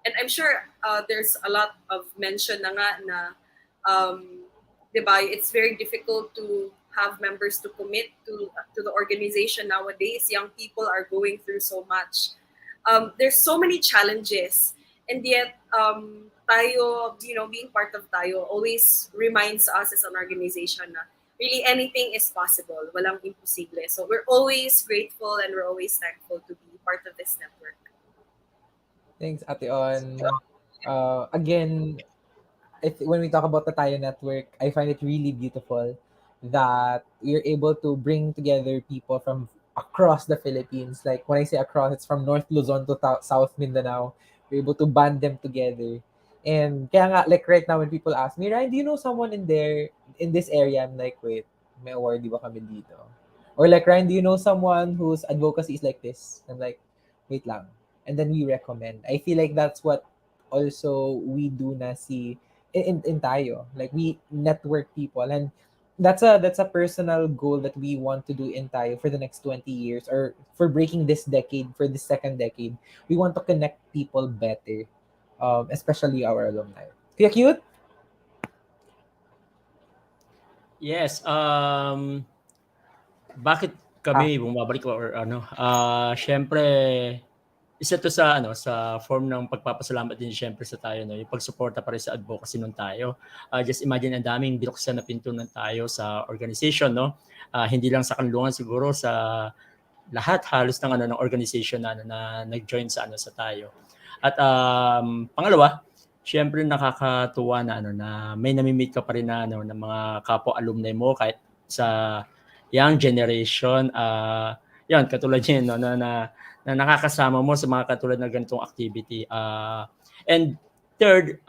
And I'm sure there's a lot of mention na nga na, diba, it's very difficult to have members to commit to the organization nowadays. Young people are going through so much. There's so many challenges, and yet tayo, being part of tayo always reminds us as an organization na really anything is possible. Walang imposible. So we're always grateful and we're always thankful to be part of this network. Thanks, Ate On. Again, when we talk about the Tayo Network, I find it really beautiful that we're able to bring together people from across the Philippines. Like when I say across, it's from North Luzon to South Mindanao. We're able to band them together. And kaya nga, like right now when people ask me, Ryan, do you know someone in this area? I'm like, wait, may award di ba kami dito? Or like, Ryan, do you know someone whose advocacy is like this? I'm like, wait lang. And then we recommend. I feel like that's what also we do na si in tayo. Like we network people, and that's a personal goal that we want to do in tayo for the next 20 years, or for breaking this decade, for this second decade. We want to connect people better, especially our alumni. Kaya cute. Yes, bakit Ah, kami bumabalik or ano, siyempre isa 'to sa ano, sa form ng pagpapasalamat din siyempre sa tayo 'no, yung pagsuporta pa rin sa advocacy nung tayo. Just imagine ang daming binuksan na pinto ng tayo sa organization 'no, hindi lang sa kanlungan siguro sa lahat halos ng ano, ng organization na ano, na nag-join sa ano, sa tayo. At, pangalawa, siyempre nakakatuwa na ano, na may nami-meet ka pa rin na ano, ng mga kapwa alumni mo kahit sa young generation. 'Yun katulad niyan 'no, na nakakasama mo sa mga katulad ng ganitong activity. And third,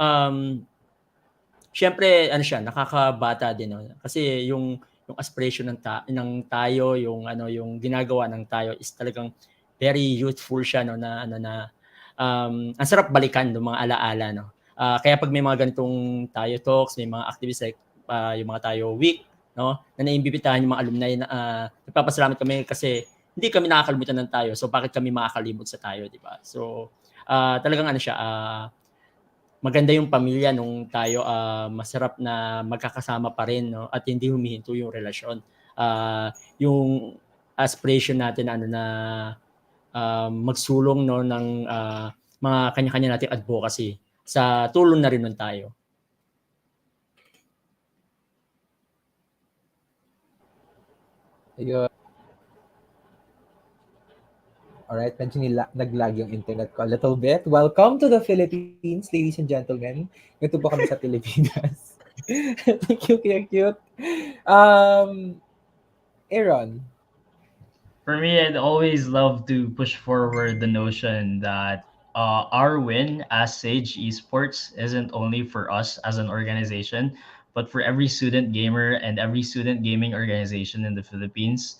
siyempre ano siya, nakakabata din 'no, kasi yung aspiration ng tayo, yung ano, yung ginagawa ng tayo is talagang very youthful siya 'no, na ano na, ang sarap balikan ng mga ala-ala 'no. Kaya 'pag may mga ganitong tayo talks, may mga activities like, yung mga tayo week 'no, na naiimbitahan yung mga alumni na, nagpapasalamat kami kasi hindi kami nakakalimutan ng tayo, so bakit kami makakalimot sa tayo, 'di ba? So, talagang ano siya, maganda yung pamilya nung tayo, masarap na magkakasama pa rin 'no, at hindi humihinto yung relasyon. Yung aspiration natin na ano na, magsulong 'no ng, mga kanya-kanya nating advocacy sa tulong na rin nun tayo. ayun. Alright, medyo nag-lag yung internet ko a little bit. Welcome to the Philippines, ladies and gentlemen. Ito po kami sa Pilipinas. Thank you, cute. Aaron. For me, I'd always love to push forward the notion that our win as Sage Esports isn't only for us as an organization, but for every student gamer and every student gaming organization in the Philippines.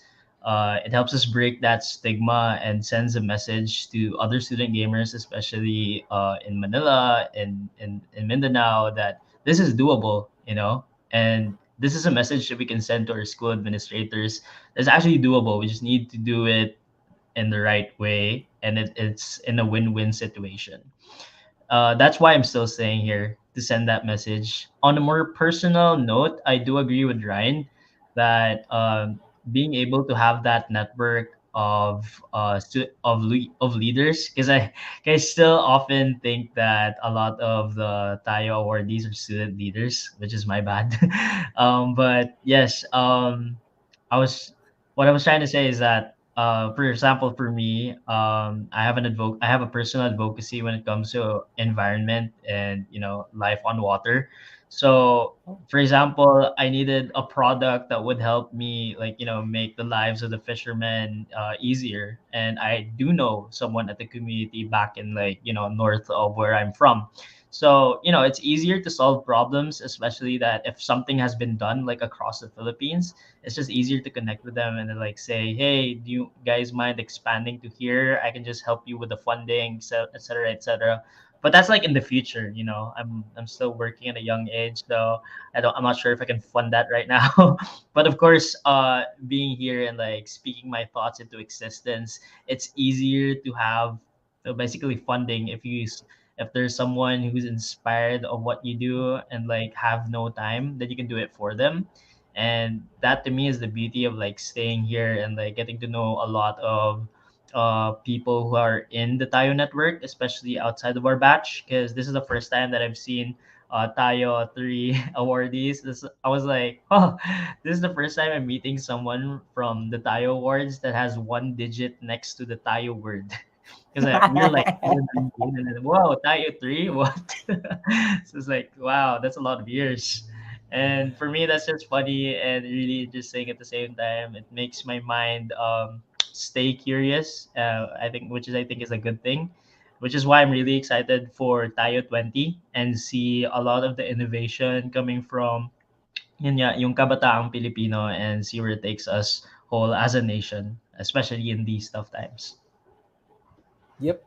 It helps us break that stigma and sends a message to other student gamers, especially in Manila and in Mindanao, that this is doable, and this is a message that we can send to our school administrators. It's actually doable. We just need to do it in the right way, and it's in a win-win situation. That's why I'm still staying here to send that message. On a more personal note, I do agree with Ryan that being able to have that network of of leaders, because I still often think that a lot of the Tayo awardees are student leaders, which is my bad. But yes, I was what I was trying to say is that for example, for me, I have a personal advocacy when it comes to environment and life on water. So for example, I needed a product that would help me like make the lives of the fishermen easier, and I do know someone at the community back in like north of where I'm from. So it's easier to solve problems, especially that if something has been done like across the Philippines, it's just easier to connect with them and then like say, hey, do you guys mind expanding to here? I can just help you with the funding, so et cetera, et cetera. But that's like in the future. I'm still working at a young age, so I'm not sure if I can fund that right now. But of course, being here and like speaking my thoughts into existence, it's easier to have basically funding if there's someone who's inspired of what you do and like have no time, that you can do it for them. And that to me is the beauty of like staying here and like getting to know a lot of people who are in the Tayo network, especially outside of our batch, because this is the first time that I've seen Tayo 3 awardees. I was like, oh, this is the first time I'm meeting someone from the Tayo awards that has one digit next to the Tayo word. Because we were like, and then, whoa, Tayo 3? What? So it's like, wow, that's a lot of years. And for me, that's just funny and really interesting at the same time. It makes my mind stay curious. I think is a good thing, which is why I'm really excited for Tayo 20 and see a lot of the innovation coming from yung Kabataang Pilipino, and see where it takes us whole as a nation, especially in these tough times. Yep.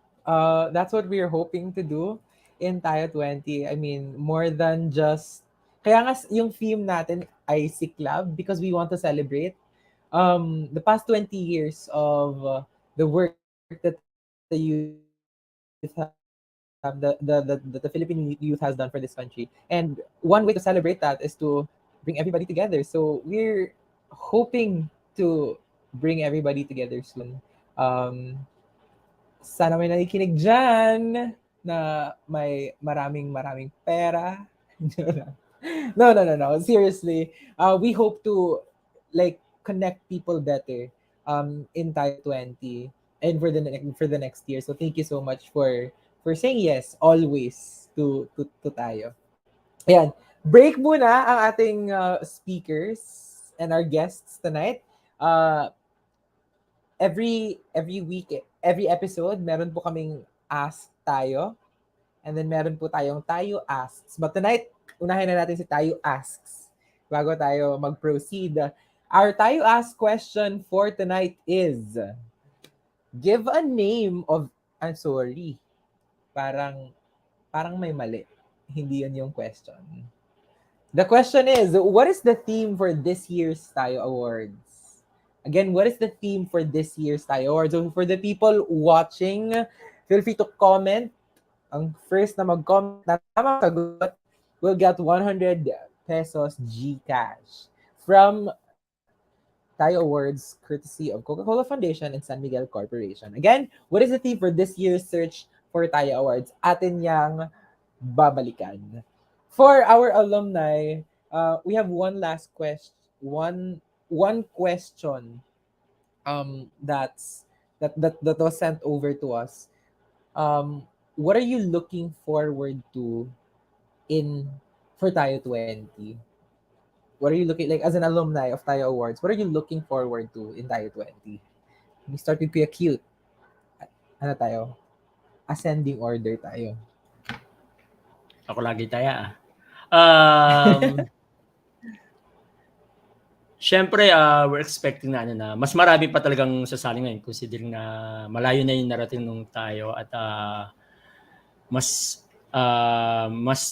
That's what we're hoping to do in Tayo 20. I mean, more than just... Kaya nga yung theme natin ay Siklab because we want to celebrate the past 20 years of the work that the youth have, the Philippine youth has done for this country. And one way to celebrate that is to bring everybody together. So we're hoping to bring everybody together soon. Sana may nakikinig dyan na may maraming pera. No. Seriously, we hope to like connect people better in Tayo 20 and for the next year. So thank you so much for saying yes always to Tayo. Ayan. Break muna ang ating speakers and our guests tonight. Every week, every episode, meron po kaming Ask Tayo. And then meron po tayong Tayo Asks. But tonight, unahin na natin si Tayo Asks bago tayo mag-proceed. Our Tayo Ask question for tonight is, give a name of... I'm sorry. Parang may mali. Hindi yun yung question. The question is, what is the theme for this year's Tayo Awards? Again, what is the theme for this year's Tayo Awards? So for the people watching, feel free to comment. Ang first na mag-comment na tamang sagot will get 100 pesos GCash from Tayo Awards courtesy of Coca-Cola Foundation and San Miguel Corporation. Again, what is the theme for this year's search for Tayo Awards? Atin yang babalikan. For our alumni, we have one last question. One question that was sent over to us. What are you looking forward to for Tayo 20? What are you looking, like, as an alumni of Tayo Awards? What are you looking forward to in Tayo 20? We start with Kuya Cute. Ano tayo? Ascending order tayo. Ako lagi taya. Siyempre, we're expecting na mas marami pa talagang sasali ngayon considering na malayo na yung narating nung tayo at mas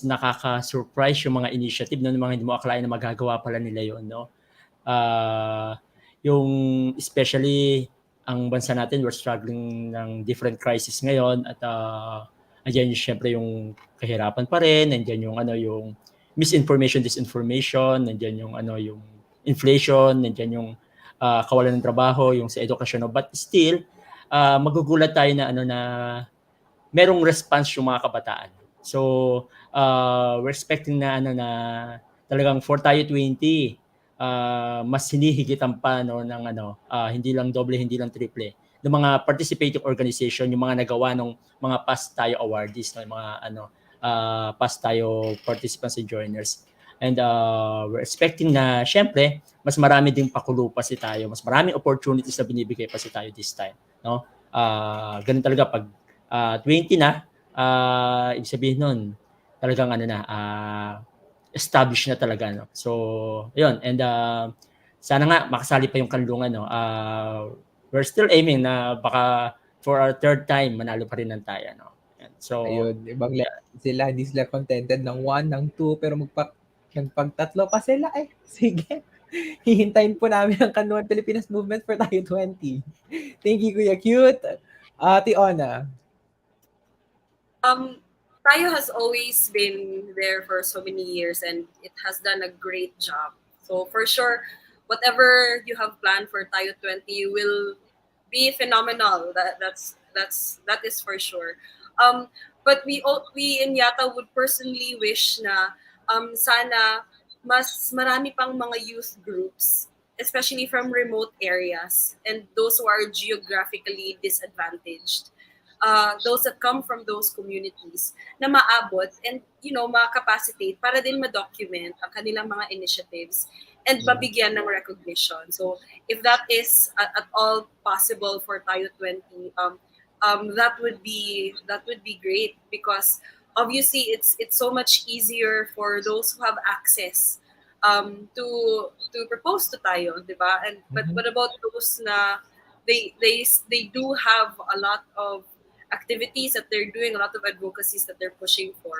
nakaka-surprise yung mga initiative na mga hindi mo akalain na magagawa pala nila yun, no? Yung especially ang bansa natin, we're struggling ng different crisis ngayon at andyan syempre yung kahirapan pa rin, nandiyan yung yung misinformation, disinformation, nandiyan yung yung inflation, nandiyan yung kawalan ng trabaho, yung sa edukasyon, but still magugulat tayo na na merong response yung mga kabataan. So we're expecting na na talagang for tayo 20 mas hinihigitan pa ng hindi lang doble, hindi lang triple ng mga participating organization, yung mga nagawa ng mga past tayo awardees, no, yung mga past tayo participants and joiners. And we're expecting na syempre mas marami ding pakulo pa si tayo, mas maraming opportunities na binibigay pa si tayo this time, no? Ganun talaga pag 20 na, ibig sabihin nun talagang established na talaga, no? So yun, and sana nga makasali pa yung kanlungan, no? We're still aiming na baka for our third time manalo pa rin ng tayo, no? And so Ayun, ibang sila, hindi sila contented ng 1, ng 2, pero nagpagtatlo pa sila eh. Sige. Hihintayin po namin ang Kanuan Pilipinas Movement for tayo 20. Thank you, Kuya Cute. Ate Onna. Tayo has always been there for so many years and it has done a great job. So for sure, whatever you have planned for Tayo 20 will be phenomenal. That is for sure. But we in Yata would personally wish na sana mas marami pang mga youth groups, especially from remote areas and those who are geographically disadvantaged. Those that come from those communities na maabot and ma-capacitate para din ma-document ang kanilang mga initiatives and mabigyan ng recognition. So if that is at all possible for Tayo 20, that would be great because obviously it's so much easier for those who have access to propose to tayo, di ba? And but what about those na they do have a lot of activities that they're doing, a lot of advocacies that they're pushing for,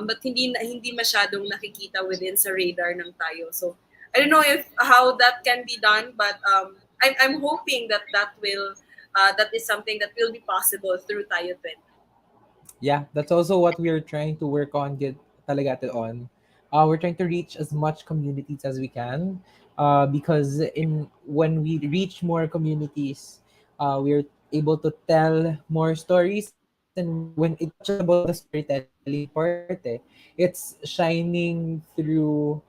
but hindi masyadong nakikita within sa radar ng tayo. So I don't know how that can be done, but I'm hoping that is something that will be possible through Tayo 20. Yeah, that's also what we're trying to work on, we're trying to reach as much communities as we can, because when we reach more communities, we're able to tell more stories. And when it's about the storytelling part, it's shining through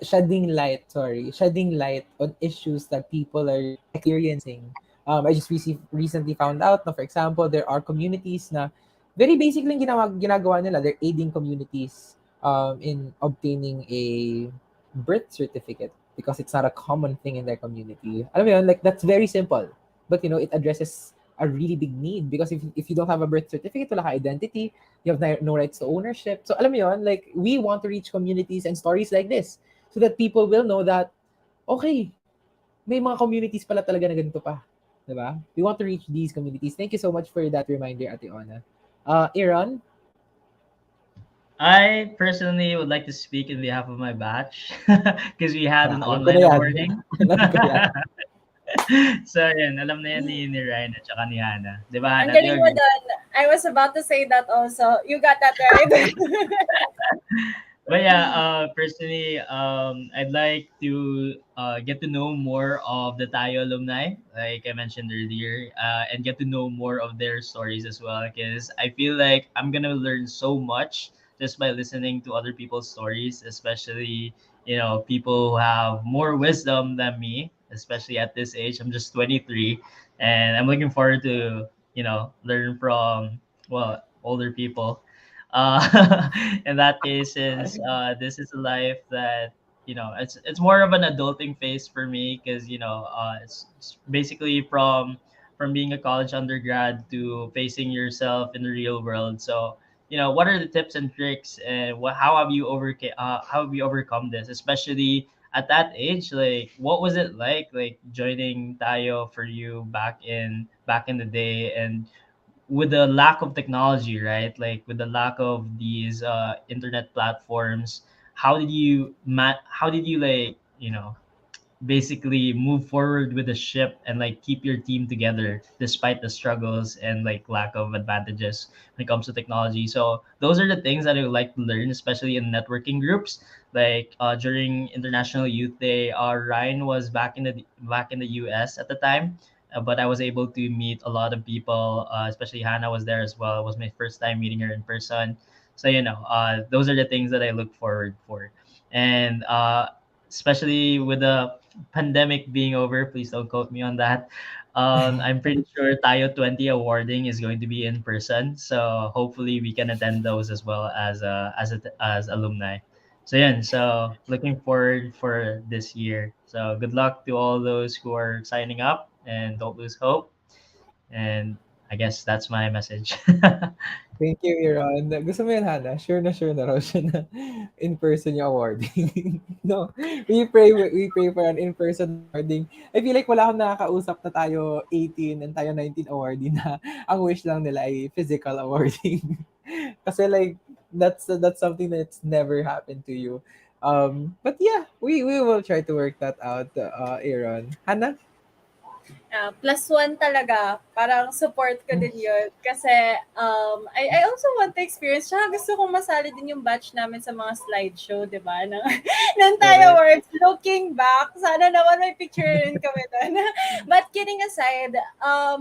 shedding light on issues that people are experiencing. I just recently found out na, for example, there are communities na very basic lang ginagawa nila. They're aiding communities in obtaining a birth certificate because it's not a common thing in their community. Alam mo yun, like that's very simple. But it addresses a really big need because if you don't have a birth certificate, wala ka identity, you have no rights to ownership. So alam mo yun, like we want to reach communities and stories like this so that people will know that, okay, may mga communities pala talaga na ganito pa. Diba? We want to reach these communities. Thank you so much for that reminder, Ate Onna. Earon? I personally would like to speak in behalf of my batch because we had an online awarding. So, yan. Alam na yan ni Ryan at saka ni Hannah. Di ba, Hannah? Ang galing mo doon. I was about to say that also. You got that right. But yeah, personally, I'd like to get to know more of the Tayo alumni, like I mentioned earlier, and get to know more of their stories as well. Because I feel like I'm gonna learn so much just by listening to other people's stories, especially people who have more wisdom than me, especially at this age. I'm just 23, and I'm looking forward to learn from older people. In that case, since this is a life that it's more of an adulting phase for me because it's basically from being a college undergrad to facing yourself in the real world. So what are the tips and tricks and how have you overcome this, especially at that age? Like what was it like joining Tayo for you back in the day, and with the lack of technology, right? Like with the lack of these internet platforms, how did you basically move forward with the ship and like keep your team together despite the struggles and like lack of advantages when it comes to technology. So those are the things that I would like to learn, especially in networking groups. Like during International Youth Day, Ryan was back in the US at the time, but I was able to meet a lot of people, especially Hannah was there as well. It was my first time meeting her in person. So those are the things that I look forward for, and especially with the pandemic being over, please don't quote me on that. I'm pretty sure Tayo 20 awarding is going to be in person, so hopefully we can attend those as well as alumni. So yeah, so looking forward for this year. So good luck to all those who are signing up, and don't lose hope. And I guess that's my message. Thank you, Earon. Gusto mo yan, Hannah? Sure na raw siya na in-person yung awarding. No, we pray for an in-person awarding. I feel like wala akong nakakausap na tayo 18 and tayo 19 awardee na ang wish lang nila ay physical awarding. Kasi like, that's something that's never happened to you. But yeah, we will try to work that out, Aaron. Hannah? +1 talaga. Parang support ko din yun. Kasi I also want to experience. Tsaka gusto kong masali din yung batch namin sa mga slideshow, di ba? Ng Tayo Words. Looking back, sana naman may picture rin kami doon. But kidding aside,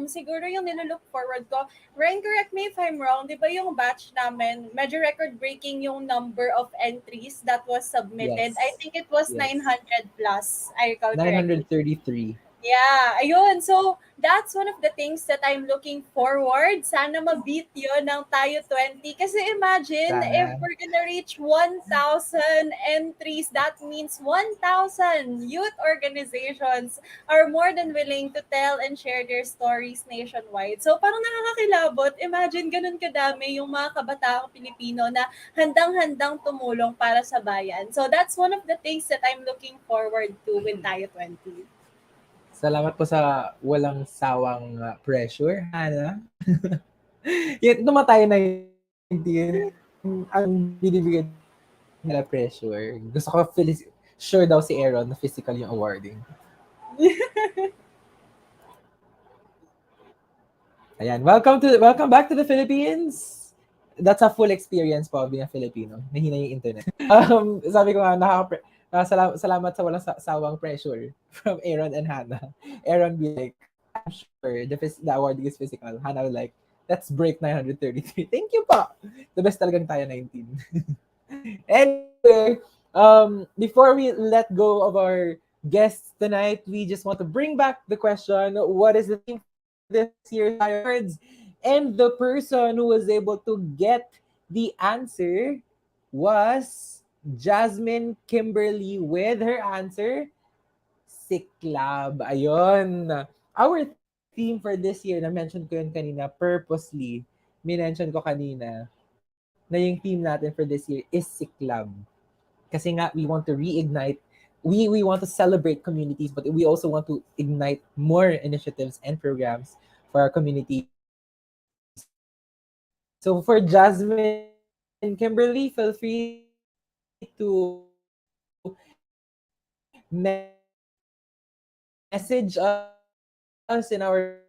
siguro yung nilook forward ko, Ryan, correct me if I'm wrong, di ba yung batch namin, medyo record-breaking yung number of entries that was submitted. Yes. I think it was Yes. 900 plus. I recall correctly. 933. Yeah, ayun. So, that's one of the things that I'm looking forward. Sana ma-beat yun ng Tayo 20. Kasi imagine, Sana. if we're gonna reach 1,000 entries, that means 1,000 youth organizations are more than willing to tell and share their stories nationwide. So, parang nakakakilabot. Imagine, ganun kadami yung mga kabataang Pilipino na handang-handang tumulong para sa bayan. So, that's one of the things that I'm looking forward to with Tayo 20. Salamat po sa walang sawang pressure, Hannah. Yun, tumatay na hindi ang binibigyan nila pressure. Gusto ko sure daw si Earon na physical yung awarding. Ayan, welcome back to the Philippines. That's a full experience po being a Filipino. Mahina yung internet. Sabi ko nga, salamat sa walang sawang pressure from Aaron and Hannah. Aaron be like, I'm sure the awarding is physical. Hannah will like, let's break 933. Thank you po. The best talagang tayo 19. Anyway, before we let go of our guests tonight, we just want to bring back the question, what is the theme for this year's awards? And the person who was able to get the answer was Jasmine Kimberly with her answer, Siklab. Ayun. Our theme for this year, na-mention ko yun kanina, purposely, minention ko kanina, na yung theme natin for this year is Siklab. Kasi nga, we want to reignite, we want to celebrate communities, but we also want to ignite more initiatives and programs for our community. So for Jasmine and Kimberly, feel free to message us in our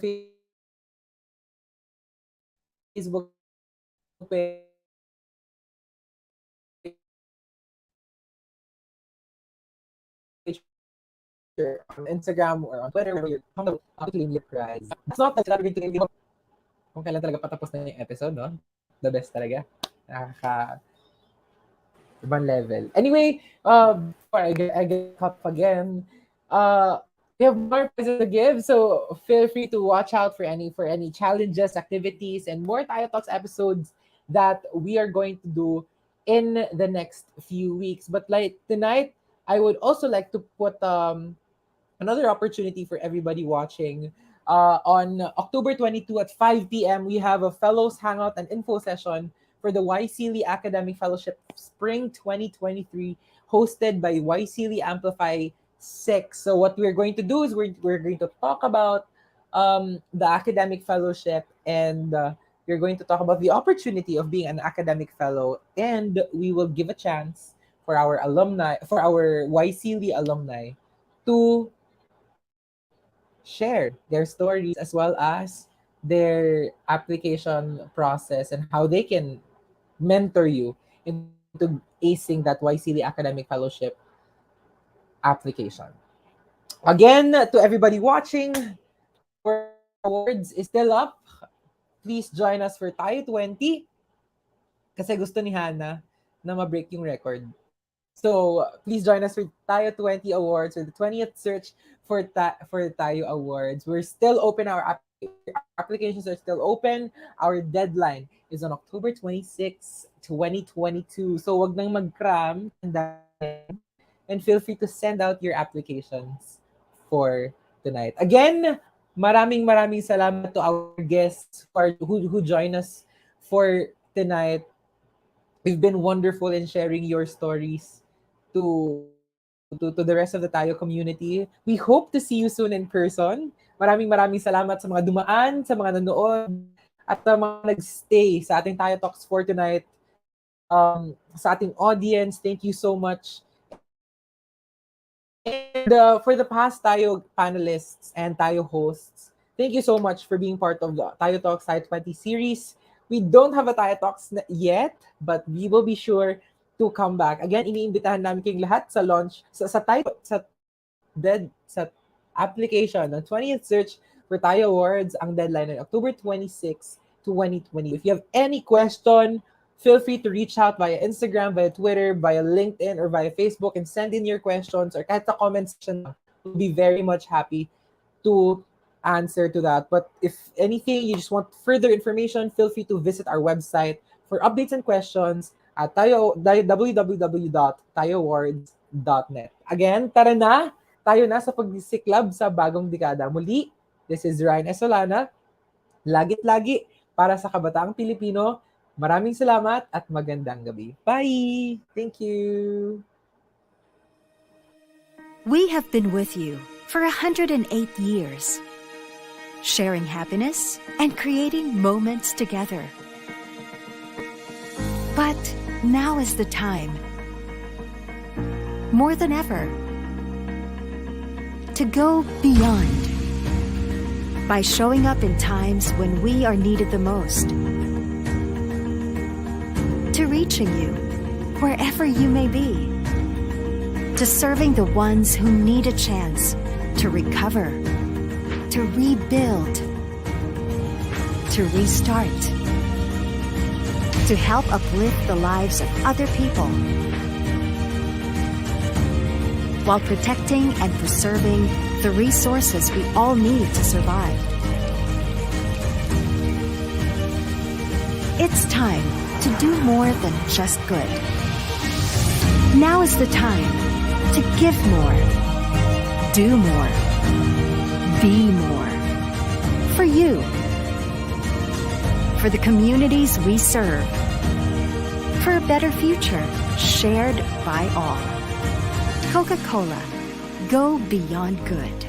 Facebook page, on Instagram or on Twitter, where you're to claim your prize. It's not that we're going to claim kung kailan talaga patapos na yung episode, no? The best talaga. Ibang level. Anyway, before I get caught up again, we have more prizes to give, so feel free to watch out for any challenges, activities, and more Tayo Talks episodes that we are going to do in the next few weeks. But like tonight, I would also like to put another opportunity for everybody watching. On October 22 at 5 p.m., we have a Fellows Hangout and Info session for the YSEALI Academic Fellowship Spring 2023, hosted by YSEALI Amplify 6. So what we're going to do is we're going to talk about the academic fellowship, and we're going to talk about the opportunity of being an academic fellow, and we will give a chance for our alumni, for our YCLE alumni, to share their stories as well as their application process and how they can mentor you into acing that YCLE academic fellowship application. Again, to everybody watching, our awards is still up. Please join us for Tayo 20 kasi gusto ni Hannah na ma-break yung record. So, please join us for Tayo 20 Awards, or the 20th search for Tayo Awards. We're still open. Our applications are still open. Our deadline is on October 26, 2022. So, wag nang mag-cram. And feel free to send out your applications for tonight. Again, maraming salamat to our guests who join us for tonight. We've been wonderful in sharing your stories to the rest of the Tayo community. We hope to see you soon in person. Maraming salamat sa mga dumaan, sa mga nanood, at sa mga nagstay sa ating Tayo Talks for tonight. Sa ating audience, thank you so much. And for the past Tayo panelists and Tayo hosts, thank you so much for being part of the Tayo Talks Tayo 20 series. We don't have a Tayo Talks yet, but we will be sure to come back. Again, iniimbitahan namin kayong lahat sa launch, sa application ng 20th search for Tayo Awards. Ang deadline ay October 26, 2020. If you have any question, feel free to reach out via Instagram, via Twitter, via LinkedIn, or via Facebook and send in your questions, or kahit sa comment section. We'll be very much happy to answer to that. But if anything, you just want further information, feel free to visit our website for updates and questions at www.tayoawards.net. Again, tara na! Tayo na sa pagsiklab sa bagong dekada. Muli, this is Ryan Esolana. Lagit-lagi para sa Kabataang Pilipino. Maraming salamat at magandang gabi. Bye! Thank you! We have been with you for 108 years, sharing happiness and creating moments together. But now is the time, more than ever, to go beyond by showing up in times when we are needed the most, to reaching you wherever you may be, to serving the ones who need a chance to recover, to rebuild, to restart, to help uplift the lives of other people, while protecting and preserving the resources we all need to survive. It's time to do more than just good. Now is the time to give more, do more, be more. For you, for the communities we serve, for a better future shared by all. Coca-Cola, go beyond good.